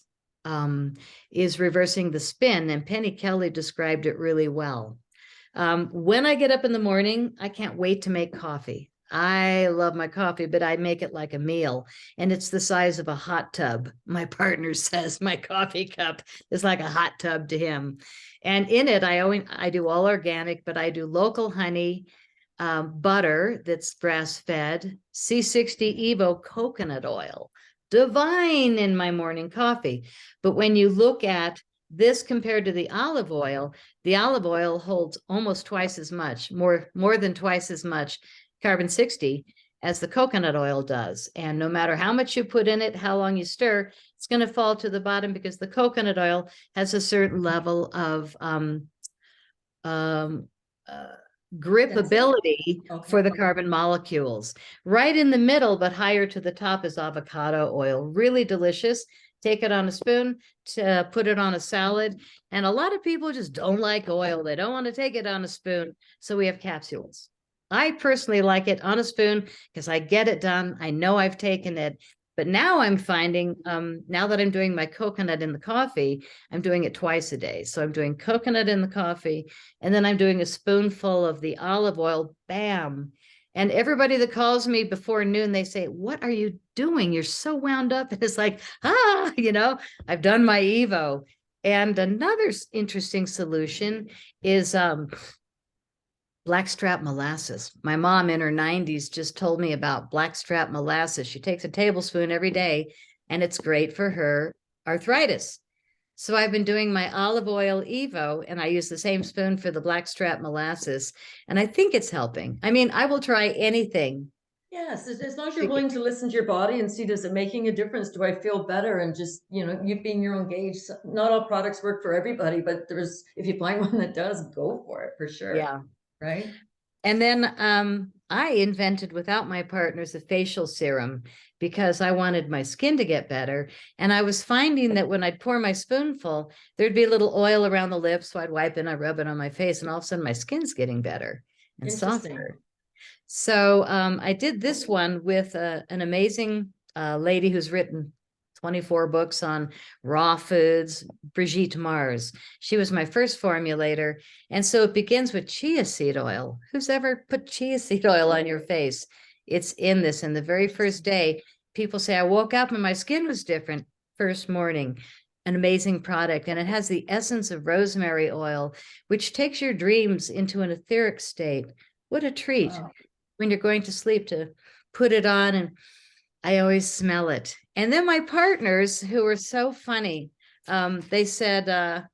is reversing the spin. And Penny Kelly described it really well. When I get up in the morning, I can't wait to make coffee. I love my coffee, but I make it like a meal, and it's the size of a hot tub. My partner says my coffee cup is like a hot tub to him. And in it, I do all organic, but I do local honey, butter that's grass-fed, C60 Evo coconut oil, divine in my morning coffee. But when you look at this compared to the olive oil holds almost twice as much, more than twice as much carbon 60 as the coconut oil does. And no matter how much you put in it, how long you stir, it's going to fall to the bottom because the coconut oil has a certain level of gripability for the carbon molecules. Right in the middle, but higher to the top, is avocado oil. Really delicious. Take it on a spoon, to put it on a salad. And a lot of people just don't like oil. They don't want to take it on a spoon. So we have capsules. I personally like it on a spoon because I get it done. I know I've taken it. But now I'm finding, now that I'm doing my coconut in the coffee, I'm doing it twice a day. So I'm doing coconut in the coffee, and then I'm doing a spoonful of the olive oil, bam. And everybody that calls me before noon, they say, "What are you doing? You're so wound up." And it's like, I've done my Evo. And another interesting solution is blackstrap molasses. My mom in her 90s just told me about blackstrap molasses. She takes a tablespoon every day, and it's great for her arthritis. So I've been doing my olive oil Evo, and I use the same spoon for the blackstrap molasses, and I think it's helping. I mean, I will try anything. Yes, as long as you're willing to listen to your body and see, does it making a difference? Do I feel better? And just, you being your own gauge. Not all products work for everybody, but if you find one that does, go for it for sure. Yeah. Right. And then I invented, without my partners, a facial serum because I wanted my skin to get better. And I was finding that when I'd pour my spoonful, there'd be a little oil around the lips. So I'd wipe it and I rub it on my face, and all of a sudden my skin's getting better and softer. So I did this one with an amazing lady who's written 24 books on raw foods, Brigitte Mars. She was my first formulator. And so it begins with chia seed oil. Who's ever put chia seed oil on your face? It's in this. And the very first day, people say, "I woke up and my skin was different." First morning. An amazing product. And it has the essence of rosemary oil, which takes your dreams into an etheric state. What a treat. Wow. When you're going to sleep, to put it on, and I always smell it. And then my partners, who are so funny, they said,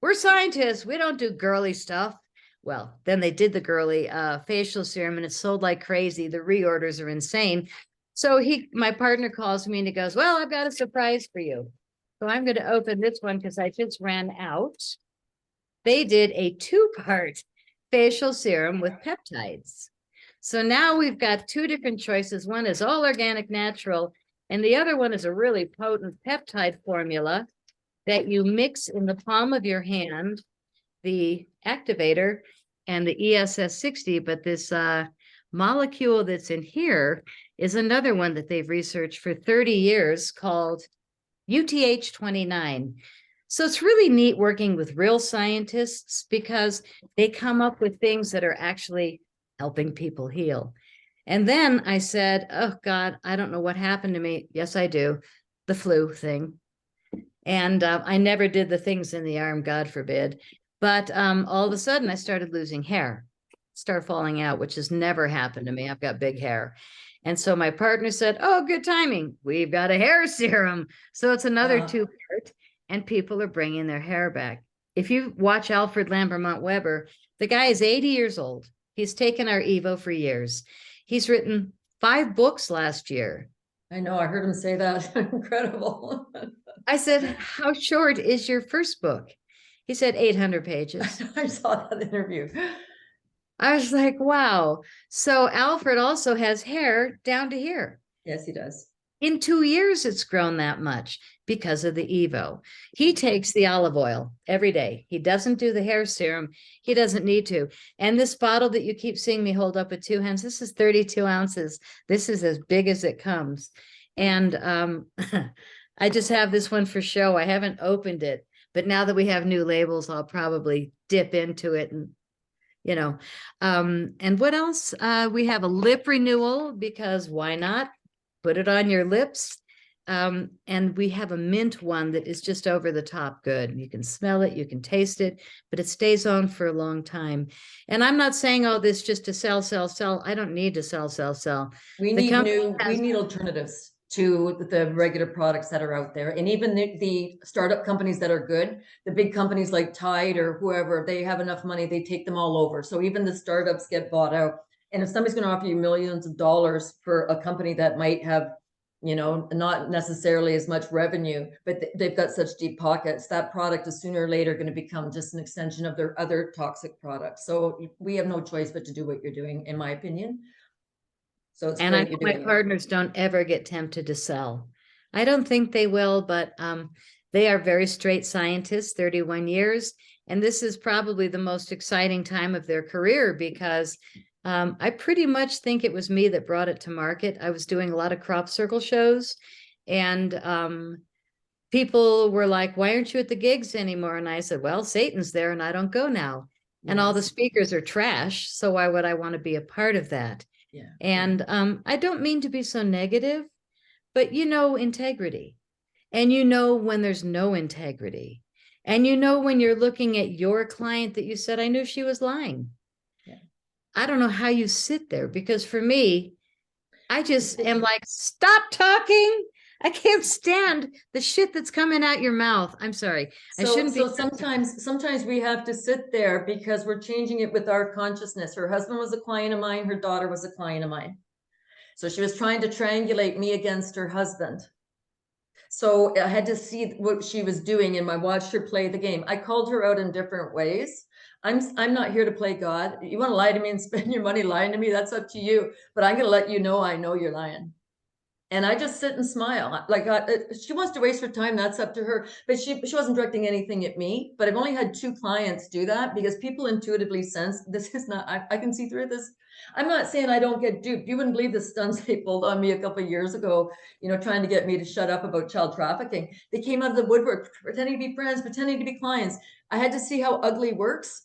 "We're scientists. We don't do girly stuff." Well, then they did the girly facial serum, and it sold like crazy. The reorders are insane. So my partner calls me and he goes, "Well, I've got a surprise for you." So I'm going to open this one because I just ran out. They did a 2-part facial serum with peptides. So now we've got 2 different choices. One is all organic, natural, and the other one is a really potent peptide formula that you mix in the palm of your hand, the activator and the ESS60. But this molecule that's in here is another one that they've researched for 30 years called UTH29. So it's really neat working with real scientists because they come up with things that are actually helping people heal. And then I said, oh God, I don't know what happened to me. Yes, I do. The flu thing. And I never did the things in the arm, God forbid. But all of a sudden I started losing hair, start falling out, which has never happened to me. I've got big hair. And so my partner said, oh, good timing. We've got a hair serum. So it's another Wow. two-part, and people are bringing their hair back. If you watch Alfred Lambermont Weber, the guy is 80 years old. He's taken our Evo for years. He's written 5 books last year. I know, I heard him say that. Incredible. I said, how short is your first book? He said 800 pages. I saw that interview. I was like, wow. So Alfred also has hair down to here. Yes, he does. In 2 years, it's grown that much because of the Evo. He takes the olive oil every day. He doesn't do the hair serum. He doesn't need to. And this bottle that you keep seeing me hold up with 2 hands, this is 32 ounces. This is as big as it comes. And I just have this one for show. I haven't opened it, but now that we have new labels, I'll probably dip into it and and what else? We have a lip renewal because why not? Put it on your lips. And we have a mint one that is just over the top good. You can smell it, you can taste it, but it stays on for a long time. And I'm not saying all this just to sell, sell, sell. I don't need to sell, sell, sell. We The need company we has- need alternatives to the regular products that are out there. And even the startup companies that are good, the big companies like Tide or whoever, they have enough money, they take them all over. So even the startups get bought out. And if somebody's going to offer you millions of dollars for a company that might have, not necessarily as much revenue, but they've got such deep pockets, that product is sooner or later going to become just an extension of their other toxic products. So we have no choice but to do what you're doing, in my opinion. So it's And I great know you're my doing it. partners don't ever get tempted to sell. I don't think they will, but they are very straight scientists, 31 years. And this is probably the most exciting time of their career because I pretty much think it was me that brought it to market. I was doing a lot of crop circle shows, and people were like, why aren't you at the gigs anymore? And I said, well, Satan's there and I don't go now. And all the Yes. speakers are trash. So why would I want to be a part of that? Yeah. And I don't mean to be so negative, but integrity. And when there's no integrity. And when you're looking at your client that you said, I knew she was lying. Yeah. I don't know how you sit there, because for me, I just am like, stop talking. I can't stand the shit that's coming out your mouth. I'm sorry. I shouldn't be. So sometimes we have to sit there because we're changing it with our consciousness. Her husband was a client of mine, her daughter was a client of mine. So she was trying to triangulate me against her husband. So I had to see what she was doing, and I watched her play the game. I called her out in different ways. I'm not here to play God. You want to lie to me and spend your money lying to me, that's up to you. But I'm going to let you know I know you're lying. And I just sit and smile. Like she wants to waste her time, that's up to her. But she wasn't directing anything at me. But I've only had 2 clients do that because people intuitively sense this is not. I can see through this. I'm not saying I don't get duped. You wouldn't believe the stunts they pulled on me a couple of years ago. Trying to get me to shut up about child trafficking. They came out of the woodwork, pretending to be friends, pretending to be clients. I had to see how ugly works.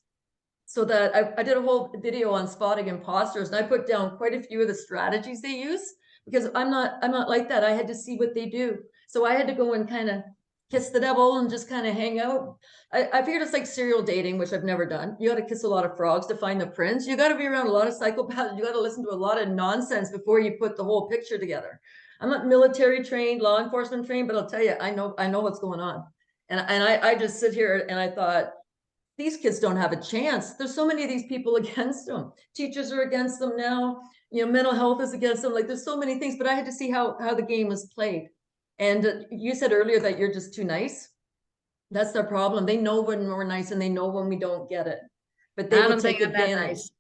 So that I did a whole video on spotting imposters, and I put down quite a few of the strategies they use, because I'm not like that. I had to see what they do. So I had to go and kind of kiss the devil and just kind of hang out. I figured it's like serial dating, which I've never done. You got to kiss a lot of frogs to find the prince. You got to be around a lot of psychopaths. You got to listen to a lot of nonsense before you put the whole picture together. I'm not military trained, law enforcement trained, but I'll tell you, I know what's going on. And I just sit here and I thought, these kids don't have a chance. There's so many of these people against them. Teachers are against them now. Mental health is against them. Like there's so many things, but I had to see how the game was played. And you said earlier that you're just too nice. That's their problem. They know when we're nice and they know when we don't get it, but they I will don't take think I'm that advantage nice.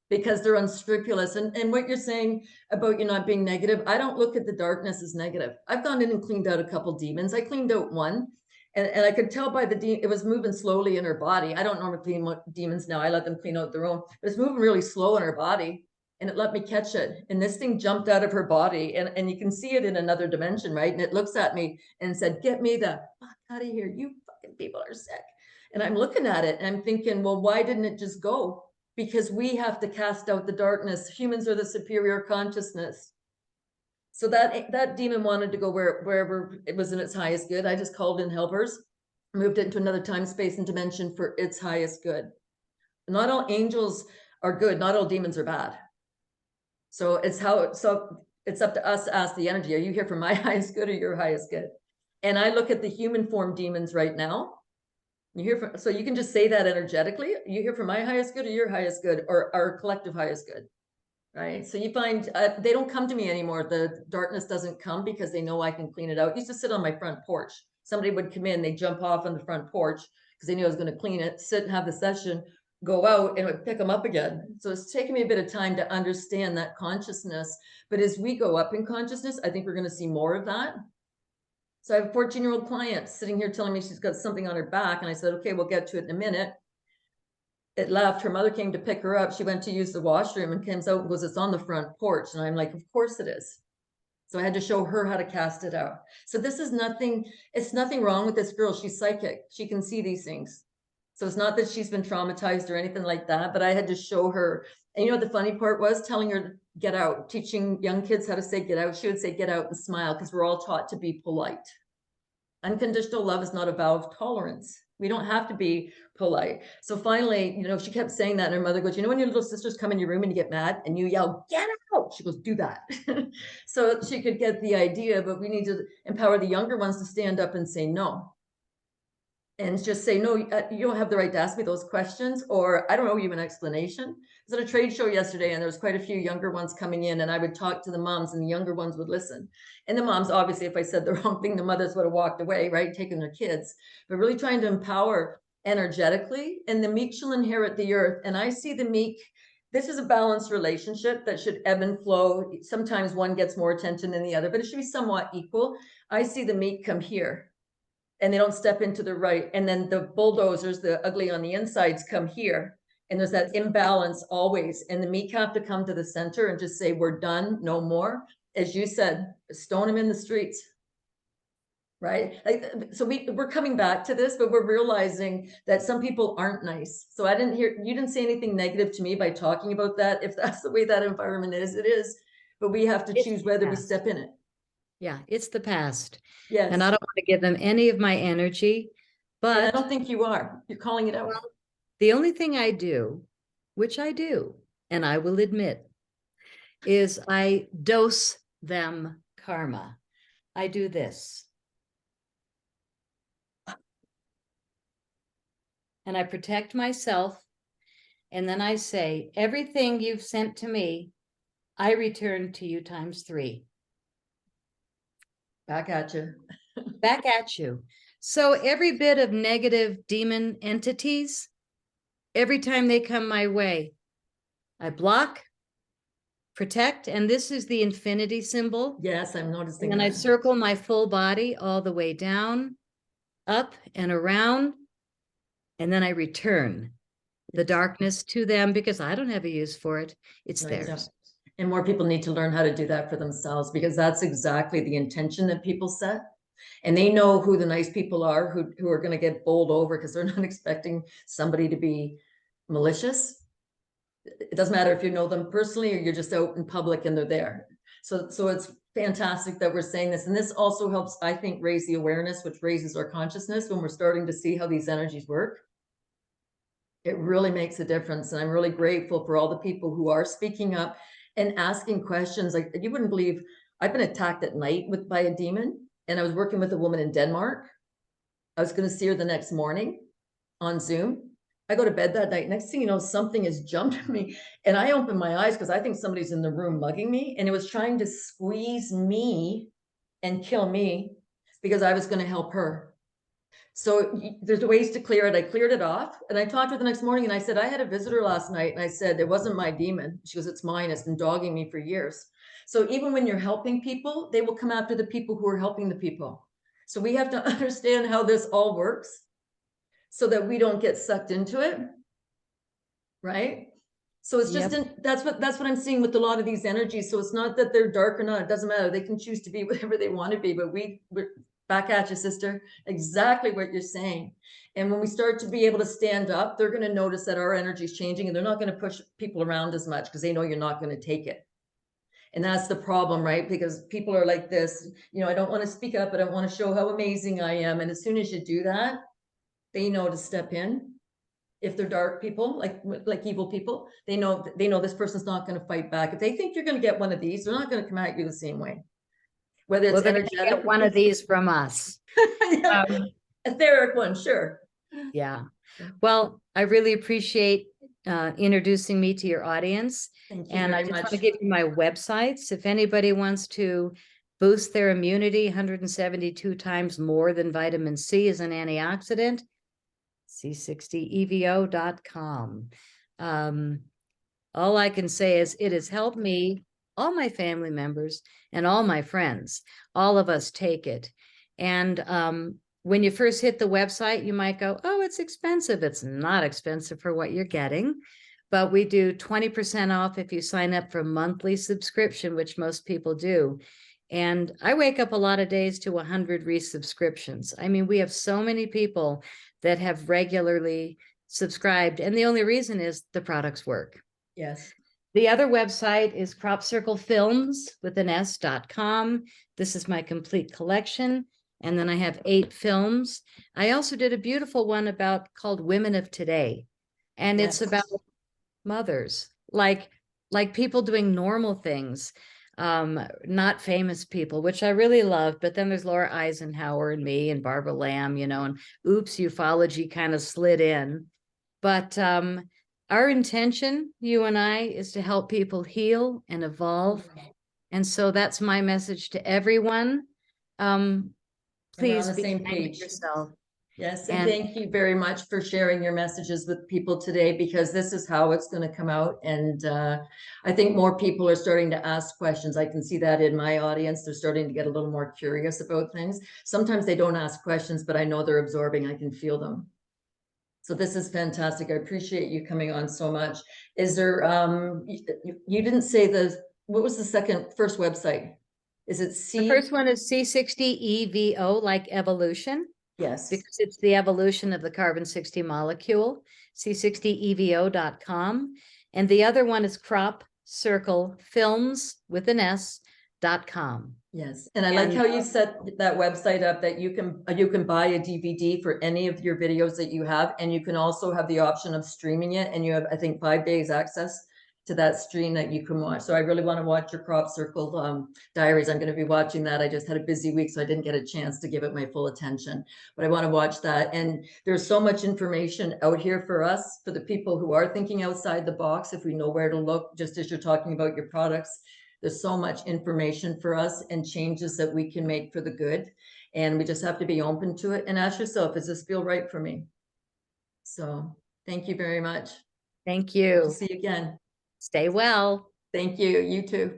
because they're unscrupulous. And what you're saying about you not being negative, I don't look at the darkness as negative. I've gone in and cleaned out a couple demons. I cleaned out one. And I could tell by it was moving slowly in her body. I don't normally clean demons now. I let them clean out their own. But it's moving really slow in her body. And it let me catch it. And this thing jumped out of her body. And you can see it in another dimension, right? And it looks at me and said, get me the fuck out of here. You fucking people are sick. And I'm looking at it and I'm thinking, well, why didn't it just go? Because we have to cast out the darkness. Humans are the superior consciousness. So that demon wanted to go wherever it was in its highest good. I just called in helpers, moved it into another time, space, and dimension for its highest good. Not all angels are good. Not all demons are bad. So it's up to us to ask the energy, are you here for my highest good or your highest good? And I look at the human form demons right now. So you can just say that energetically. You here for my highest good or your highest good, or our collective highest good, right? So you find they don't come to me anymore. The darkness doesn't come because they know I can clean it out. I used to sit on my front porch. Somebody would come in, they jump off on the front porch because they knew I was going to clean it, sit and have the session, go out, and it would pick them up again. So it's taken me a bit of time to understand that consciousness. But as we go up in consciousness, I think we're going to see more of that. So I have a 14-year-old client sitting here telling me she's got something on her back. And I said, okay, we'll get to it in a minute. It left. Her mother came to pick her up. She went to use the washroom and comes out and goes, it's on the front porch. And I'm like, of course it is. So I had to show her how to cast it out. So this is nothing, it's nothing wrong with this girl. She's psychic. She can see these things. So it's not that she's been traumatized or anything like that, but I had to show her. And you know what the funny part was? Telling her to get out, teaching young kids how to say get out. She would say get out and smile because we're all taught to be polite. Unconditional love is not a vow of tolerance. We don't have to be polite. So finally, you know, she kept saying that, and her mother goes, you know, when your little sisters come in your room and you get mad and you yell, get out, she goes, do that. So she could get the idea, but we need to empower the younger ones to stand up and say no. And just say, no, you don't have the right to ask me those questions, or I don't owe you an explanation. I was at a trade show yesterday and there was quite a few younger ones coming in, and I would talk to the moms and the younger ones would listen. And the moms, obviously, if I said the wrong thing, the mothers would have walked away, right? Taking their kids, but really trying to empower energetically. And the meek shall inherit the earth. And I see the meek, this is a balanced relationship that should ebb and flow. Sometimes one gets more attention than the other, but it should be somewhat equal. I see the meek come here and they don't step into the right. And then the bulldozers, the ugly on the insides, come here. And there's that imbalance always. And the meek have to come to the center and just say, we're done, no more. As you said, stone them in the streets. Right? Like, so we're coming back to this, but we're realizing that some people aren't nice. So you didn't say anything negative to me by talking about that. If that's the way that environment is, it is. But we have to choose whether we step in it. Yeah, it's the past. Yes. And I don't want to give them any of my energy, but and I don't think you are. You're calling it out. Well, the only thing I do, which I do, and I will admit, is I dose them karma. I do this. And I protect myself. And then I say, everything you've sent to me, I return to you ×3. Back at you. Back at you. So every bit of negative demon entities, every time they come my way, I block, protect, and this is the infinity symbol. Yes, I'm noticing. And I circle my full body all the way down, up and around, and then I return the darkness to them because I don't have a use for it. It's theirs. And more people need to learn how to do that for themselves, because that's exactly the intention that people set. And they know who the nice people are, who are going to get bowled over because they're not expecting somebody to be malicious. It doesn't matter if you know them personally or you're just out in public and they're there. So it's fantastic that we're saying this. And this also helps, I think, raise the awareness, which raises our consciousness when we're starting to see how these energies work. It really makes a difference. And I'm really grateful for all the people who are speaking up and asking questions. Like, you wouldn't believe, I've been attacked at night by a demon. And I was working with a woman in Denmark. I was going to see her the next morning on Zoom. I go to bed that night. Next thing you know, something has jumped at me. And I opened my eyes because I think somebody's in the room mugging me. And it was trying to squeeze me and kill me because I was going to help her. So there's ways to clear it. I cleared it off. And I talked to her the next morning and I said, I had a visitor last night. And I said, it wasn't my demon. She goes, it's mine. It's been dogging me for years. So even when you're helping people, they will come after the people who are helping the people. So we have to understand how this all works so that we don't get sucked into it. Right? So it's just, that's what I'm seeing with a lot of these energies. So it's not that they're dark or not. It doesn't matter. They can choose to be whatever they want to be, but Back at you, sister. Exactly what you're saying. And when we start to be able to stand up, they're going to notice that our energy is changing, and they're not going to push people around as much because they know you're not going to take it. And that's the problem, right? Because people are like this, you know, I don't want to speak up, I don't want to show how amazing I am. And as soon as you do that, they know to step in. If they're dark people, like evil people, they know this person's not going to fight back. If they think you're going to get one of these, they're not going to come at you the same way. Whether Well, it's they're gonna energetic, get one of these from us. yeah, etheric one, sure. Yeah. Well, I really appreciate introducing me to your audience. Thank you And I very just want much. to give you my websites. If anybody wants to boost their immunity 172 times more than vitamin C as an antioxidant, c60evo.com. All I can say is it has helped me, all my family members, and all my friends. All of us take it. And when you first hit the website, you might go, oh, it's expensive. It's not expensive for what you're getting. But we do 20% off if you sign up for a monthly subscription, which most people do. And I wake up a lot of days to 100 resubscriptions. I mean, we have so many people that have regularly subscribed. And the only reason is the products work. Yes. The other website is cropcirclefilms.com. This is my complete collection. And then I have 8 films. I also did a beautiful one called Women of Today. And Yes. it's about mothers, like people doing normal things, not famous people, which I really love. But then there's Laura Eisenhower and me and Barbara Lamb, you know, and oops, ufology kind of slid in. But our intention, you and I, is to help people heal and evolve. And so that's my message to everyone. Please the be same kind to page. yourself. Yes, and thank you very much for sharing your messages with people today, because this is how it's going to come out. And I think more people are starting to ask questions. I can see that in my audience. They're starting to get a little more curious about things. Sometimes they don't ask questions, but I know they're absorbing. I can feel them. So this is fantastic. I appreciate you coming on so much. Is there, you didn't say what was the first website? Is it The first one is C60EVO, like evolution. Yes. Because it's the evolution of the carbon-60 molecule, c60evo.com. And the other one is cropcirclefilms.com. Yes, and I like how you set that website up, that you can buy a DVD for any of your videos that you have, and you can also have the option of streaming it, and you have, I think, 5 days access to that stream that you can watch. So I really want to watch your Crop Circle Diaries. I'm going to be watching that. I just had a busy week, so I didn't get a chance to give it my full attention, but I want to watch that. And there's so much information out here for us, for the people who are thinking outside the box, if we know where to look, just as you're talking about your products. There's so much information for us and changes that we can make for the good. And we just have to be open to it and ask yourself, does this feel right for me? So thank you very much. Thank you. See you again. Stay well. Thank you. You too.